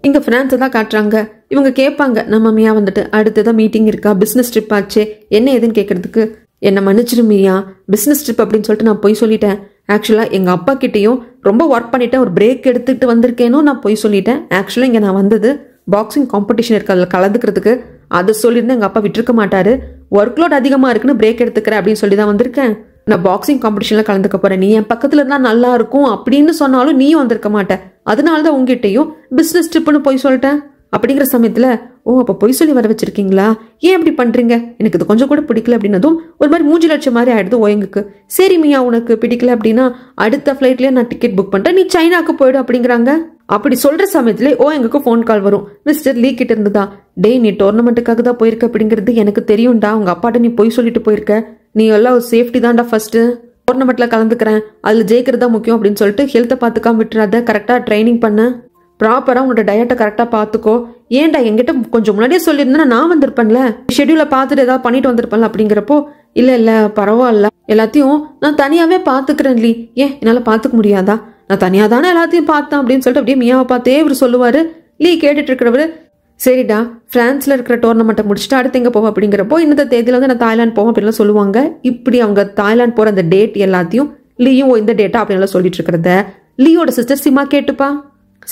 [SPEAKER 1] இங்க பிரான்ஸ் தான் காட்டுறாங்க, இவங்க கேட்பாங்க நம்ம மியா வந்துட்டு அடுத்ததான் மீட்டிங் இருக்கா, பிசினஸ் ட்ரிப் ஆச்சு என்ன ஏதுன்னு கேட்கறதுக்கு, என்ன மன்னிச்சிரு மியா பிசினஸ் ட்ரிப் அப்படின்னு சொல்லிட்டு நான் போய் சொல்லிட்டேன், ஆக்சுவலா எங்க அப்பா கிட்டையும் ரொம்ப ஒர்க் பண்ணிட்டேன், ஒரு பிரேக் எடுத்துட்டு வந்திருக்கேன்னு நான் போய் சொல்லிட்டேன், ஆக்சுவலா இங்க நான் வந்தது பாக்ஸிங் காம்படிஷன் இருக்கு அதில் கலந்துக்கிறதுக்கு, அதை சொல்லியிருந்தேன் எங்க அப்பா விட்டுருக்க மாட்டாரு, ஒர்க் லோட் அதிகமா இருக்குன்னு பிரேக் எடுத்துக்கிறேன் அப்படின்னு சொல்லி தான் வந்திருக்கேன், நான் பாக்ஸிங் காம்படிஷன்ல கலந்துக்க போறேன், நீ என் பக்கத்துல இருந்தா நல்லா இருக்கும் அப்படின்னு சொன்னாலும் நீயும் வந்திருக்க மாட்டேன், அதனாலதான் உங்ககிட்டயும் பிசினஸ் ட்ரிப்னு போய் சொல்லிட்டேன் அப்படிங்கிற சமயத்துல அப்ப பொய் சொல்லி வர வச்சிருக்கீங்களா, ஏன் அப்படி பண்றீங்க, எனக்கு இது கொஞ்சம் கூட பிடிக்கல அப்படின்னதும் ஒரு மாதிரி மூஞ்சி லட்சம் மாதிரி ஆயிடுது ஓயங்குக்கு. சரி மியா உனக்கு பிடிக்கல அப்படின்னா அடுத்த ஃபிளைட்லயே நான் டிக்கெட் புக் பண்ணிட்டேன், நீ சைனாக்கு போயிடு அப்படிங்கிறாங்க. அப்படி சொல்ற சமயத்துல ஓயங்குக்கு போன் கால் வரும், மிஸ்டர் லீ கிட்ட இருந்துதான், டே நீ டோர்னமெண்ட்டுக்காக தான் போயிருக்க அப்படிங்கிறது எனக்கு தெரியும்டா, உங்க அப்பாட்ட நீ போய் சொல்லிட்டு போயிருக்க, நீ எல்லாம் ஒரு சேஃப்டி தான்டா, ஃபர்ஸ்ட் டோர்னமெண்ட்ல கலந்துக்கிறேன் அதுல ஜெயிக்கிறதா முக்கியம் அப்படின்னு சொல்லிட்டு ஹெல்த்தை பார்த்துக்காம விட்டுறாத, கரெக்டா ட்ரைனிங் பண்ண, ப்ராப்பரா உன்னோட டயட்டை கரெக்டா பாத்துக்கோ, ஏன்டா என்கிட்ட கொஞ்சம் முன்னாடியே சொல்லியிருந்தா நான் வந்திருப்பேன்ல, ஷெட்யூலை பார்த்துட்டு ஏதாவது பண்ணிட்டு வந்திருப்பேன்ல அப்படிங்கிறப்போ இல்ல பரவாயில்ல எல்லாத்தையும் நான் தனியாவே பாத்துக்கிறேன் லீ, ஏன் என்னால பாத்துக்க முடியாதா, நான் தனியா தானே எல்லாத்தையும் பார்த்தேன் அப்படின்னு சொல்லிட்டு அப்படியே மியாவை பார்த்தே இவர் சொல்லுவாரு. லீ கேட்டுட்டு இருக்கிறவரு சரிடா பிரான்ஸ்ல இருக்கிற டோர்னமெண்ட்டை முடிச்சுட்டு அடுத்து எங்க போவோம் அப்படிங்கிறப்போ இந்த தேதியில வந்து நான் தாய்லாந்து போவோம் அப்படின்லாம் சொல்லுவாங்க. இப்படி அவங்க தாய்லாந்து போற அந்த டேட் எல்லாத்தையும் லீயும் இந்த டேட்டா அப்படின்னு சொல்லிட்டு இருக்கிறத லீயோட சிஸ்டர் சிமா கேட்டுப்பா,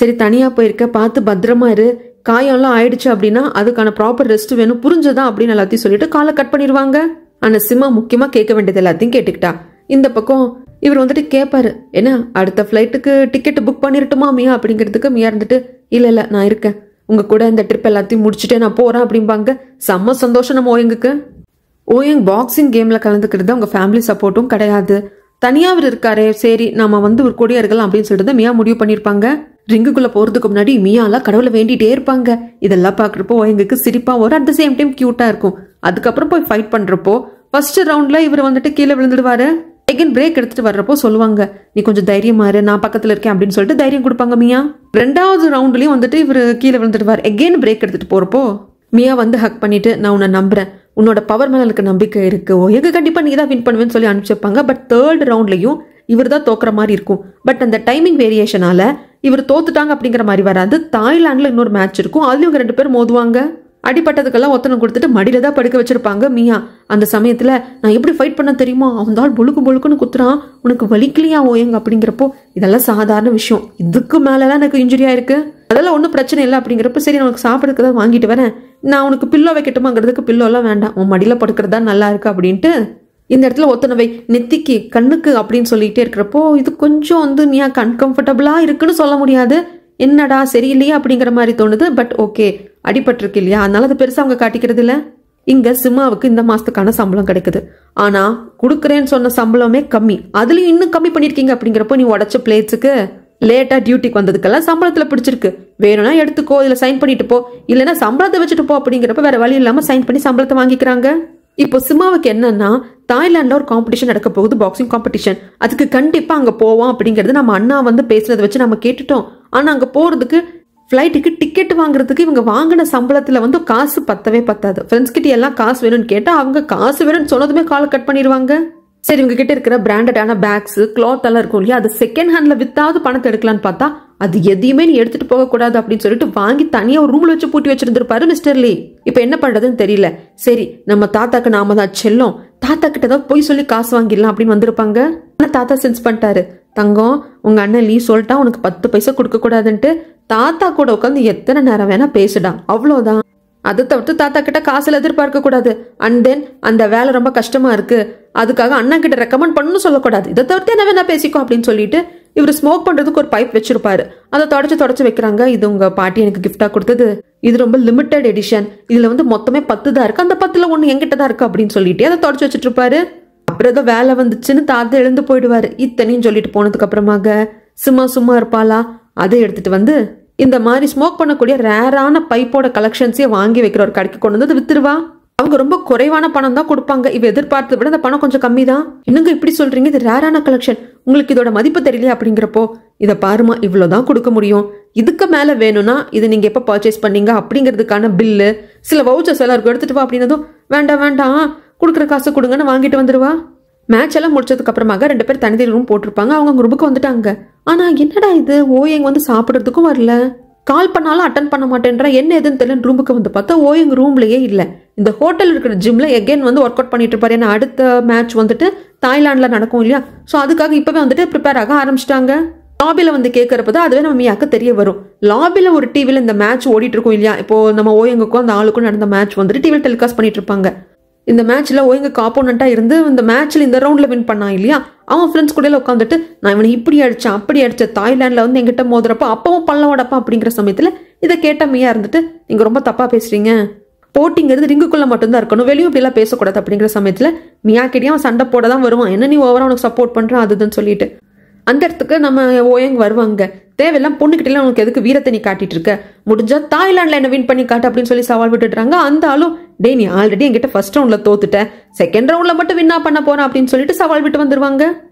[SPEAKER 1] சரி தனியா போயிருக்க பார்த்து பத்திரமா இரு, காயம்லாம் ஆயிடுச்சு அப்படின்னா அதுக்கான ப்ராப்பர் ரெஸ்ட் வேணும் புரிஞ்சுதான் அப்படின்னு எல்லாத்தையும் சொல்லிட்டு காலை கட் பண்ணிடுவாங்க. ஆனா சிமா முக்கியமா கேட்க வேண்டியது எல்லாத்தையும் கேட்டுக்கிட்டா. இந்த பக்கம் இவர் வந்துட்டு கேட்பாரு, என்ன அடுத்த ஃபிளைட்டுக்கு டிக்கெட் புக் பண்ணிருட்டுமா மியா அப்படிங்கிறதுக்கு மியா இருந்துட்டு இல்ல நான் இருக்கேன், உங்க கூட இந்த ட்ரிப் எல்லாத்தையும் முடிச்சுட்டே நான் போறேன் அப்படிம்பாங்க. செம்ம சந்தோஷம் நம்ம ஓயங்குக்கு. ஓயங் பாக்ஸிங் கேம்ல கலந்துக்கிறது அவங்க ஃபேமிலி சப்போர்ட்டும் கிடையாது, தனியா அவர் இருக்காரே சரி நாம வந்து ஒரு கொடியா இருக்கலாம் அப்படின்னு சொல்லிட்டு மியா முடிவு பண்ணிருப்பாங்க. ரிங்குக்குள்ள போறதுக்கு முன்னாடி மியாலாம் கடவுளை வேண்டிட்டே இருப்பாங்க. இதெல்லாம் பாக்குறப்போ ஓயங்குக்கு சிரிப்பா வரும், அட் த சேம் டைம் கியூட்டா இருக்கும். அதுக்கப்புறம் போய் ஃபைட் பண்றப்போ ஃபர்ஸ்ட் ரவுண்ட்ல இவர் வந்துட்டு கீழே விழுந்துடுவாரு. செகண்ட் பிரேக் எடுத்துட்டு வர்றப்போ சொல்லுவாங்க, நீ கொஞ்சம் தைரியமா இரு நான் பக்கத்துல இருக்கேன் அப்படின்னு சொல்லிட்டு தைரியம் கொடுப்பாங்க மியா. 2வது ரவுண்ட்லயும் வந்துட்டு இவர் கீழே விழுந்துடுவார். எகெயின் பிரேக் எடுத்துட்டு போறப்போ மியா வந்து ஹக் பண்ணிட்டு, நான் உன்னை நம்புறேன், உன்னோட பவர் மேல எனக்கு நம்பிக்கை இருக்கு, எங்க கண்டிப்பா நீ தான் வின் பண்ணுவேன்னு சொல்லி அனுப்பிச்சிருப்பாங்க. பட் 3rd ரவுண்ட்லயும் இவர் தான் தோக்குற மாதிரி இருக்கும். பட் அந்த டைமிங் வேரியேஷனால இவர் தோத்துட்டாங்க அப்படிங்கிற மாதிரி வராது. தாய்லாந்துல இன்னொரு மேட்ச் இருக்கும், அதுலயும் இவங்க 2 பேரும் மோதுவாங்க. அடிப்பட்டதுக்கெல்லாம் ஒத்தனை கொடுத்துட்டு மடியில தான் படுக்க வச்சிருப்பாங்க மியா. அந்த சமயத்துல நான் எப்படி ஃபைட் பண்ண தெரியுமா, அவன் பொழுக்குன்னு குத்துறான், உனக்கு வலிக்கலையா ஓயங்க அப்படிங்கிறப்போ இதெல்லாம் சாதாரண விஷயம், இதுக்கு மேலலாம் எனக்கு இன்ஜுரி ஆயிருக்கு, அதெல்லாம் ஒன்றும் பிரச்சனை இல்லை அப்படிங்கிறப்ப சரி நான் உனக்கு சாப்பிட்றதுக்கு தான் வாங்கிட்டு வரேன், நான் உனக்கு பில்லோ வைக்கட்டுமாங்கிறதுக்கு பில்லோலாம் வேண்டாம், உன் மடியில படுக்கிறதா நல்லா இருக்கு அப்படின்ட்டு இந்த இடத்துல ஒத்தனவை நெத்திக்கு கண்ணுக்கு அப்படின்னு சொல்லிட்டே இருக்கிறப்போ இது கொஞ்சம் வந்து மியா அன்கம்ஃபர்டபுளா இருக்குன்னு சொல்ல முடியாது. என்னடா சரியில்லையா அப்படிங்கிற மாதிரி தோணுது. பட் ஓகே, அடிபட்டிருக்கு இல்லையா, அதனால அது பெருசா அவங்க காட்டிக்கிறது இல்ல. இங்க சிம்மாவுக்கு இந்த மாசத்துக்கான சம்பளம் கிடைக்குது. ஆனா குடுக்கறேன்னு சொன்ன சம்பளமே கம்மி, அதுலயும் இன்னும் கம்மி பண்ணிருக்கீங்க அப்படிங்கிறப்போ நீ உடச்ச பிளேட்ஸுக்கு லேட்டா டியூட்டிக்கு வந்ததுக்கெல்லாம் சம்பளத்துல பிடிச்சிருக்கு, வேணும்னா எடுத்துக்கோ, இதுல சைன் பண்ணிட்டு போ, இல்லைன்னா சம்பளத்தை வச்சுட்டு போ அப்படிங்கிறப்ப வேற வழி இல்லாம சைன் பண்ணி சம்பளத்தை வாங்கிக்கிறாங்க. இப்போ சிம்மாவுக்கு என்னன்னா, தாய்லாந்துல ஒரு காம்படிஷன் நடக்க போகுது, பாக்ஸிங் காம்படிஷன், அதுக்கு கண்டிப்பா அங்க போவோம் அப்படிங்கிறது நம்ம அண்ணா வந்து பேசுறதை வச்சு நம்ம கேட்டுட்டோம். ஆனா அங்க போறதுக்கு ஃபிளைட்டுக்கு டிக்கெட் வாங்குறதுக்கு இவங்க வாங்கின சம்பளத்துல வந்து காசு பத்தவே பத்தாது. ஃப்ரெண்ட்ஸ் கிட்ட எல்லாம் காசு வேணும்னு கேட்டா அவங்க காசு வேணும்னு சொன்னதுமே காலை கட் பண்ணிடுவாங்க. சரி இவங்க கிட்ட இருக்கிற பிராண்டடான பேக்ஸ் கிளாத் எல்லாம் இருக்கும் இல்லையா, அது செகண்ட் ஹேண்ட்ல வித்தாவது பணத்தை எடுக்கலான்னு பார்த்தா அது எதையுமே நீ எடுத்துட்டு போக கூடாது அப்படின்னு சொல்லிட்டு வாங்கி தனியா ஒரு ரூம்ல வச்சு பூட்டி வச்சிருந்திருப்பாரு மிஸ்டர் லீ. இப்ப என்ன பண்றதுன்னு தெரியல. சரி நம்ம தாத்தாக்கு நாம தான் செல்லும், தாத்தா கிட்ட தான் போய் சொல்லி காசு வாங்கிடலாம் அப்படின்னு வந்திருப்பாங்க. ஆனா தாத்தா சென்ஸ் பண்ணிட்டாரு, தங்கம் உங்க அண்ணன் லீ சொல்லிட்டா உனக்கு 10 பைசா கொடுக்க கூடாதுன்ட்டு, தாத்தா கூட உட்காந்து எத்தனை நேரம் வேணா பேசுடா, அவ்வளவுதான். அதை தவிர்த்து தாத்தா கிட்ட காசுல எதிர்பார்க்க கூடாது. அண்ட் தென் அந்த வேலை ரொம்ப கஷ்டமா இருக்கு, அதுக்காக அண்ணா கிட்ட ரெக்கமெண்ட் பண்ணணும் சொல்லக்கூடாது, இதை தவிர்த்து என்ன வேணா பேசிக்கோ அப்படின்னு சொல்லிட்டு இவர் ஸ்மோக் பண்றதுக்கு ஒரு பைப் வச்சிருப்பாரு, அதை தொடச்சு வைக்கிறாங்க. இது உங்க பாட்டி எனக்கு கிஃப்டா கொடுத்தது, இது ரொம்ப லிமிடெட் எடிஷன், இதுல வந்து மொத்தமே 10 தான் இருக்கு, அந்த 10ல 1 என்கிட்ட தான் இருக்கு அப்படின்னு சொல்லிட்டு அதை தொடச்சு வச்சுட்டு இருப்பாரு. அப்புறம் ஏதோ வேலை வந்துச்சுன்னு தாத்தா எழுந்து போயிடுவாரு. இத்தனையும் சொல்லிட்டு போனதுக்கு அப்புறமாக சும்மா இருப்பாளா, அதை எடுத்துட்டு வந்து இந்த மாதிரி ஸ்மோக் பண்ணக்கூடிய ரேரான பைப்போட கலெக்ஷன்ஸே வாங்கி வைக்கிற ஒரு கடைக்கு கொண்டு வந்து வித்துருவா. அவங்க ரொம்ப குறைவான பணம் தான் கொடுப்பாங்க, இவ எதிர்பார்த்ததை விட அந்த பணம் கொஞ்சம் கம்மி தான். இன்னுங்க இப்படி சொல்றீங்க, இது ரேரான கலெக்ஷன், உங்களுக்கு இதோட மதிப்பு தெரியலையா அப்படிங்கிறப்போ, இதை பாருமா இவ்வளவுதான் கொடுக்க முடியும், இதுக்கு மேல வேணும்னா இது நீங்க எப்ப பர்ச்சேஸ் பண்ணீங்க அப்படிங்கிறதுக்கான பில்லு சில வவுச்சர்ஸ் எல்லாம் இருக்கும், எடுத்துட்டு வா அப்படின்னதும் வேண்டாம் கொடுக்குற காசு கொடுங்கன்னு வாங்கிட்டு வந்துருவா. மேட்ச் எல்லாம் முடிச்சதுக்கு அப்புறமாக 2 பேர் தனி ரூம் போட்டிருப்பாங்க, அவங்க ரூமுக்கு வந்துட்டாங்க. ஆனா என்னடா இது, ஓயங் வந்து சாப்பிடறதுக்கும் வரல, கால் பண்ணாலும் அட்டன் பண்ண மாட்டேன்றா, என்ன எதுன்னு தெரியல. ரூமுக்கு வந்து பார்த்தா ஓயங் ரூம்லயே இல்ல. இந்த ஹோட்டல் இருக்கிற ஜிம்ல எகைன் வந்து ஒர்க் அவுட் பண்ணிட்டு இருப்பாரு. ஏன்னா அடுத்த மேட்ச் வந்துட்டு தாய்லாந்துல நடக்கும் இல்லையா, சோ அதுக்காக இப்பவே வந்துட்டு ப்ரிப்பேர் ஆக ஆரம்பிச்சிட்டாங்க. லாபில வந்து கேட்கறப்பதான் அதுவே நம்ம மியாக்கு தெரிய வரும். லாபில ஒரு டிவில இந்த மேட்ச் ஓடிட்டு இருக்கும் இல்லையா, இப்போ நம்ம ஓயங்குக்கும் அந்த ஆளுக்கும் நடந்த மேட்ச் வந்துட்டு டிவில டெலிகாஸ்ட் பண்ணிட்டு இருப்பாங்க. இந்த மேட்ச்ல ஓயங்குக்கு ஆப்போனண்டா இருந்து இந்த மேட்ச்ல இந்த ரவுண்ட்ல வின் பண்ணான் இல்லையா, அவன் ஃப்ரெண்ட்ஸ் கூட உட்காந்துட்டு நான் இவனை இப்படி அடிச்சேன் அப்படி அடிச்சேன், தாய்லாந்துல வந்து எங்கிட்ட மோதுறப்ப அப்பவும் பல்லவோடப்பா அப்படிங்கிற சமயத்துல இதை கேட்ட மியா இருந்துட்டு, நீங்க ரொம்ப தப்பா பேசுறீங்க, போட்டிங்கிறது ரிங்குக்குள்ள மட்டும்தான் இருக்கணும், வெளியும் இப்படி எல்லாம் பேசக்கூடாது அப்படிங்கிற சமயத்துல மியா கிட்டே அவன் சண்டை போட தான் வருவான், என்ன நீ ஓவரா உனக்கு சப்போர்ட் பண்றான் அதுன்னு சொல்லிட்டு. அந்த இடத்துக்கு நம்ம ஓயங் வருவாங்க. தேவையெல்லாம் பொண்ணுகிட்ட உனக்கு எதுக்கு வீரத்தை நீ காட்டிட்டு இருக்க, முடிஞ்சா தாய்லாந்துல என்ன வின் பண்ணி காட்டு அப்படின்னு சொல்லி சவால் விட்டுடுறாங்க. அந்த ஆளும் டே நீ ஆல்ரெடி என்கிட்ட ஃபர்ஸ்ட் ரவுண்ட்ல தோத்துட்ட, செகண்ட் ரவுண்ட்ல மட்டும் வின்னா பண்ண போறேன் அப்படின்னு சொல்லிட்டு சவால் விட்டு வந்துருவாங்க.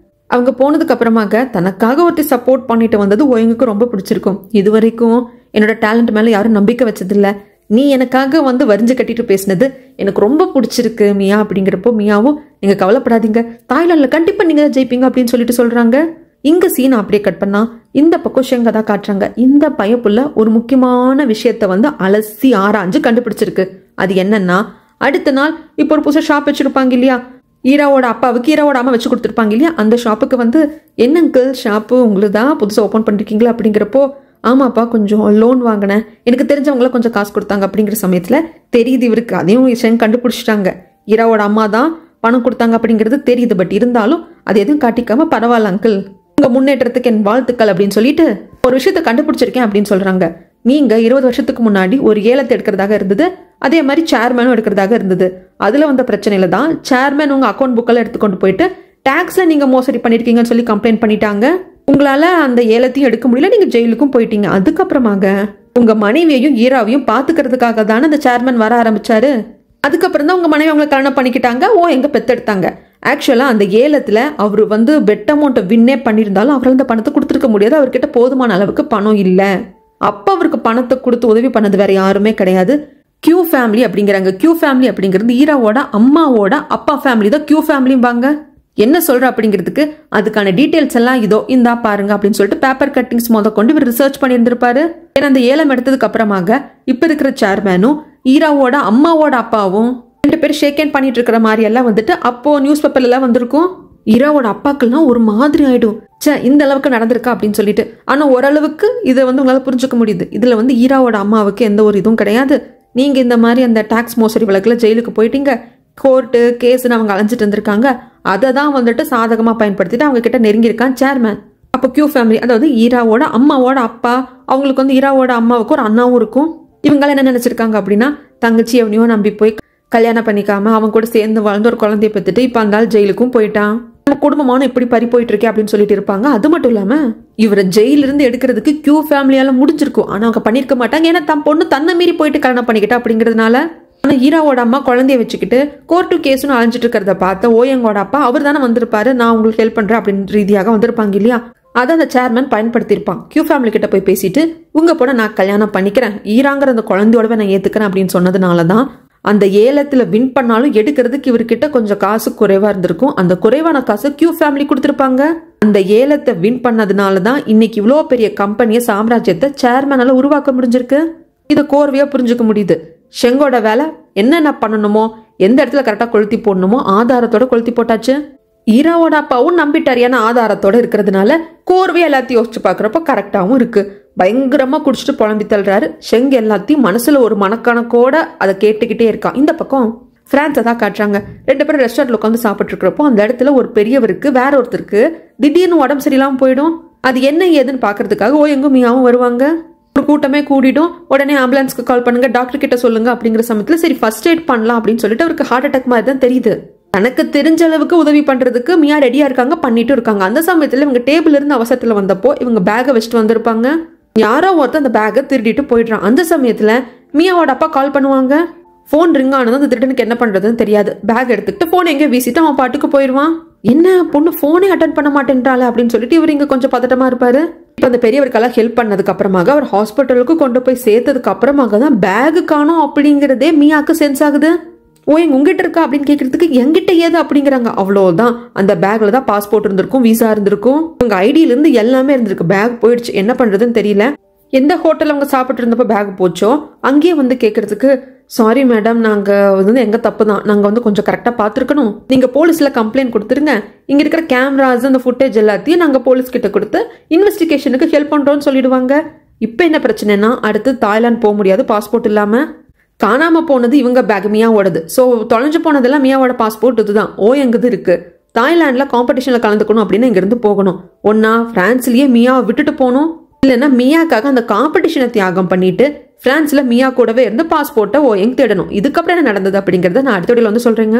[SPEAKER 1] அவங்க போனதுக்கு அப்புறமாக தனக்காக ஒருத்தி சப்போர்ட் பண்ணிட்டு வந்தது ஓயங்குக்கு ரொம்ப பிடிச்சிருக்கும். இது வரைக்கும் என்னோட டேலண்ட் மேல யாரும் நம்பிக்கை வச்சதில்ல, நீ எனக்காக வந்து வரிஞ்சு கட்டிட்டு பேசினது எனக்கு ரொம்ப பிடிச்சிருக்கு மியா அப்படிங்கிறப்போ மியாவும் நீங்க கவலைப்படாதீங்க, தாய்லாந்துல கண்டிப்பா நீங்க ஜெயிப்பீங்க அப்படின்னு சொல்லிட்டு சொல்றாங்க. இங்க சீன் அப்படியே கட் பண்ணா இந்த பக்கம் ஷெங்க தான் காட்டுறாங்க. இந்த பயப்புள்ள ஒரு முக்கியமான விஷயத்த வந்து அலசி ஆராய்ஞ்சு கண்டுபிடிச்சிருக்கு. அது என்னன்னா, அடுத்த நாள் இப்போ ஒரு புதுசா ஷாப் வச்சிருப்பாங்க இல்லையா, ஈராவோட அப்பாவுக்கு ஈராவோட அம்மா வச்சு கொடுத்துருப்பாங்க இல்லையா, அந்த ஷாப்புக்கு வந்து என்ன அங்கிள் ஷாப்பு உங்களுக்கு தான் புதுசாக ஓப்பன் பண்ணிருக்கீங்களா அப்படிங்கிறப்போ, ஆமாப்பா கொஞ்சம் லோன் வாங்கினேன், எனக்கு தெரிஞ்சவங்கள கொஞ்சம் காசு கொடுத்தாங்க அப்படிங்கிற சமயத்துல தெரியுது இவருக்கு அதையும் ஷெங் கண்டுபிடிச்சிட்டாங்க. ஈராவோட அம்மா தான் பணம் கொடுத்தாங்க அப்படிங்கிறது தெரியுது. பட் இருந்தாலும் அது எதுவும் காட்டிக்காம பரவாயில்ல அங்கிள், உங்க முன்னேற்றத்துக்கு என் வாழ்த்துக்கள் அப்படின்னு சொல்லிட்டு ஒரு விஷயத்த கண்டுபிடிச்சிருக்கேன் அப்படின்னு சொல்றாங்க. நீங்க 20 வருஷத்துக்கு முன்னாடி ஒரு ஏலத்தை எடுக்கிறதாக இருந்தது, அதே மாதிரி சேர்மேனும் எடுக்கிறதாக இருந்தது. அதுல வந்த பிரச்சனையில தான் சேர்மேன் உங்க அக்கௌண்ட் புக்கெல்லாம் எடுத்துக்கொண்டு போயிட்டு டாக்ஸ்ல நீங்க மோசடி பண்ணிருக்கீங்கன்னு சொல்லி கம்ப்ளைண்ட் பண்ணிட்டாங்க. உங்களால அந்த ஏலத்தையும் எடுக்க முடியல, நீங்க ஜெயிலுக்கும் போயிட்டீங்க. அதுக்கப்புறமாக உங்க மனைவியையும் ஈராவையும் பாத்துக்கிறதுக்காக தானே அந்த சேர்மேன் வர ஆரம்பிச்சாரு. அதுக்கப்புறம் தான் உங்க மனைவி அவங்களை கல்யாணம் பண்ணிக்கிட்டாங்க, எங்க பெத்தெடுத்தாங்க. ஆக்சுவலா அந்த ஏலத்துல அவர் வந்து பெட் அமௌண்ட்டை வின்னே பண்ணியிருந்தாலும் அவரால் அந்த பணத்தை கொடுத்துருக்க முடியாது. அவர்கிட்ட போதுமான அளவுக்கு பணம் இல்லை. அப்ப அவருக்கு பணத்தை கொடுத்து உதவி பண்ணது வேற யாருமே கிடையாது, கியூ ஃபேமிலி அப்படிங்கிறாங்க. கியூ ஃபேமிலி அப்படிங்கிறது ஈராவோட அம்மாவோட அப்பா ஃபேமிலி தான் கியூ ஃபேமிலிம்பாங்க. என்ன சொல்ற அப்படிங்கிறதுக்கு அதுக்கான டீடைல்ஸ் எல்லாம் இதோ இந்தா பாருங்க அப்படின்னு சொல்லிட்டு பேப்பர் கட்டிங்ஸ் கொண்டு இவர் ரிசர்ச் பண்ணியிருந்திருப்பாரு. ஏன்னா அந்த ஏலம் எடுத்ததுக்கு அப்புறமாக இப்ப இருக்கிற சேர்மேனும் ஈராவோட அம்மாவோட அப்பாவும் 2 பேர் ஷேக் ஹேண்ட் பண்ணிட்டு இருக்கிற மாதிரி எல்லாம் வந்துட்டு அப்போ நியூஸ் பேப்பர்ல எல்லாம் வந்திருக்கும். ஈராவோட அப்பாக்கள்லாம் ஒரு மாதிரி ஆயிடும், சே இந்த அளவுக்கு நடந்திருக்கா அப்படின்னு சொல்லிட்டு. ஆனா ஓரளவுக்கு இதை வந்து உங்களால புரிஞ்சுக்க முடியுது. இதுல வந்து ஈராவோட அம்மாவுக்கு எந்த ஒரு இதுவும் கிடையாது. நீங்க இந்த மாதிரி அந்த டாக்ஸ் மோசடி வழக்குல ஜெயிலுக்கு போயிட்டீங்க, கோர்ட்டு கேஸ்ன்னு அவங்க அலைஞ்சிட்டு இருந்திருக்காங்க. அதை தான் வந்துட்டு சாதகமா பயன்படுத்திட்டு அவங்க கிட்ட நெருங்கியிருக்கான் சேர்மேன். அப்போ கியூ ஃபேமிலி, அதாவது ஈராவோட அம்மாவோட அப்பா, அவங்களுக்கு வந்து ஈராவோட அம்மாவுக்கு ஒரு அண்ணாவும் இருக்கும். இவங்களாம் என்ன நினைச்சிருக்காங்க அப்படின்னா, தங்கச்சி எவனையோ நம்பி போய் கல்யாணம் பண்ணிக்காம அவன் கூட சேர்ந்து வாழ்ந்து ஒரு குழந்தைய பெற்றுட்டு இப்ப அந்த ஜெயிலுக்கும் போயிட்டான், நம்ம குடும்பமான இப்படி பறி போயிட்டு இருக்கே அப்படின்னு சொல்லிட்டு இருப்பாங்க. அது மட்டும் இல்லாம இவரை ஜெயில இருந்து எடுக்கிறதுக்கு கியூ ஃபேமிலியால முடிஞ்சிருக்கும். ஆனா அவங்க பண்ணிருக்க மாட்டாங்க, ஏன்னா தன் பொண்ணு தன்னை மீறி போயிட்டு கல்யாணம் பண்ணிக்கிட்டா அப்படிங்கிறதுனால. ஆனா ஈராவோட அம்மா குழந்தைய வச்சுக்கிட்டு கோர்ட்டு கேஸ்னு அலைஞ்சிட்டு இருக்கிறத பார்த்த ஓயங்கோட அப்பா அவர் தானே வந்திருப்பாரு, நான் உங்களுக்கு ஹெல்ப் பண்றேன் அப்படின்னு ரீதியாக வந்திருப்பாங்க இல்லையா. அதை அந்த சேர்மேன் பயன்படுத்தியிருப்பான். கியூ ஃபேமிலி கிட்ட போய் பேசிட்டு உங்க பொண்ணை நான் கல்யாணம் பண்ணிக்கிறேன், ஈராங்கிற அந்த குழந்தையோடவே நான் ஏத்துக்கிறேன் அப்படின்னு சொன்னதுனாலதான் அந்த ஏலத்துல வின் பண்ணாலும் எடுக்கிறதுக்கு இவர்கிட்ட கொஞ்சம் காசு குறைவா இருந்திருக்கும். அந்த குறைவான காசு கியூ ஃபேமிலி கொடுத்திருப்பாங்க. அந்த ஏலத்தை வின் பண்ணதுனாலதான் இன்னைக்கு இவ்வளவு பெரிய கம்பெனியை சாம்ராஜ்யத்தை சேர்மேனால உருவாக்க முடிஞ்சிருக்கு. இதை கோர்வையா புரிஞ்சுக்க முடியுது. ஷெங்கோட வேலை என்னென்ன பண்ணணுமோ, எந்த இடத்துல கரெக்டா கொளுத்தி போடணுமோ ஆதாரத்தோட கொளுத்தி போட்டாச்சு. ஈராவோட அப்பாவும் நம்பிட்டார், ஏன்னா ஆதாரத்தோட இருக்கிறதுனால கோர்வையா எல்லாத்தையும் யோசிச்சு பாக்குறப்ப கரெக்டாவும் இருக்கு. பயங்கரமா குடிச்சிட்டு புலம்பி தள்ளுறாரு. ஷெங் எல்லாத்தையும் மனசுல ஒரு மனக்கணக்கோட அதை கேட்டுக்கிட்டே இருக்கான். இந்த பக்கம் பிரான்ஸை தான் காட்டுறாங்க. 2 பேரும் ரெஸ்டாரண்ட்ல உட்காந்து சாப்பிட்டு இருக்கிறப்போ அந்த இடத்துல ஒரு பெரியவருக்கு வேற ஒருத்தருக்கு திடீர்னு உடம்பு சரியில்லாம போயிடும். அது என்ன ஏதுன்னு பாக்குறதுக்காக எங்கும் மியாவும் வருவாங்க. ஒரு கூட்டமே கூடிடும். உடனே ஆம்புலன்ஸ்க்கு கால் பண்ணுங்க, டாக்டர் கிட்ட சொல்லுங்க அப்படிங்கிற சமயத்துல சரி ஃபர்ஸ்ட் எய்ட் பண்ணலாம் அப்படின்னு சொல்லிட்டு அவருக்கு ஹார்ட் அட்டாக் மாதிரி தான் தெரியுது. தனக்கு தெரிஞ்ச அளவுக்கு உதவி பண்றதுக்கு மியா ரெடியா இருக்காங்க, பண்ணிட்டு இருக்காங்க. அந்த சமயத்துல இவங்க டேபிள் இருந்து அவசரத்துல வந்தப்போ இவங்க பேக்கை வச்சுட்டு வந்திருப்பாங்க. யாரோ ஒருத்தர் அந்த பேக்கை திருடிட்டு போயிடுறான். அந்த சமயத்துல மியாவோட அப்பா கால் பண்ணுவாங்க. போன் ரிங் ஆனதும் அந்த திருடனுக்கு என்ன பண்றதுன்னு தெரியாது. பேக் எடுத்துக்கிட்டு போன் எங்கேயோ வீசிட்டு அவன் பாட்டுக்கு போயிடுவான். என்ன பொண்ணு போனே அட்டன் பண்ண மாட்டேன்றாள் அப்படின்னு சொல்லிட்டு இவர் இங்க கொஞ்சம் பதட்டமா இருப்பாரு. இப்ப அந்த பெரியவருக்கெல்லாம் ஹெல்ப் பண்ணதுக்கு அப்புறமாக அவர் ஹாஸ்பிட்டலுக்கு கொண்டு போய் சேர்த்ததுக்கு அப்புறமாக தான் பேக் காணோம் அப்படிங்கறதே மியாக்கு சென்ஸ் ஆகுது. எங்க உங்ககிட்ட இருக்கா அப்படின்னு கேட்கறதுக்கு எங்கிட்ட ஏது அப்படிங்கிறாங்க. அவ்வளவுதான், அந்த பேக்ல தான் பாஸ்போர்ட் இருந்திருக்கும், விசா இருந்திருக்கும், உங்க ஐடியில இருந்து எல்லாமே இருந்திருக்கு. பேக் போயிடுச்சு, என்ன பண்றதுன்னு தெரியல. எந்த ஹோட்டல் அவங்க சாப்பிட்டு இருந்தப்ப பேக் போச்சோ அங்கேயே வந்து கேட்கறதுக்கு, சாரி மேடம், நாங்க வந்து எங்க தப்பு தான், நாங்க வந்து கொஞ்சம் கரெக்டா பாத்துருக்கணும், நீங்க போலீஸ்ல கம்ப்ளைண்ட் கொடுத்துருங்க, இங்க இருக்கிற கேமராஸ் அந்த ஃபுட்டேஜ் எல்லாத்தையும் நாங்க போலீஸ் கிட்ட கொடுத்து இன்வெஸ்டிகேஷனுக்கு ஹெல்ப் பண்றோம்னு சொல்லிடுவாங்க. இப்ப என்ன பிரச்சனைனா அடுத்து தாய்லாந்து போக முடியாது பாஸ்போர்ட் இல்லாம. காணாம போனது இவங்க பேக் மியாவோடது. ஸோ தொலைஞ்சு போனதெல்லாம் மியாவோட பாஸ்போர்ட் இதுதான். எங்குது இருக்கு, தாய்லாந்துல காம்படிஷன்ல கலந்துக்கணும் அப்படின்னு இங்க இருந்து போகணும். ஒன்னா பிரான்ஸ்லயே மியாவை விட்டுட்டு போகணும், இல்லைன்னா மியாக்காக அந்த காம்படிஷனை தியாகம் பண்ணிட்டு பிரான்ஸ்ல மியா கூடவே இருந்து பாஸ்போர்ட்டை எங்க தேடணும். இதுக்கப்புறம் என்ன நடந்தது அப்படிங்கறத நான் அடுத்த வீடியோல வந்து சொல்றேங்க.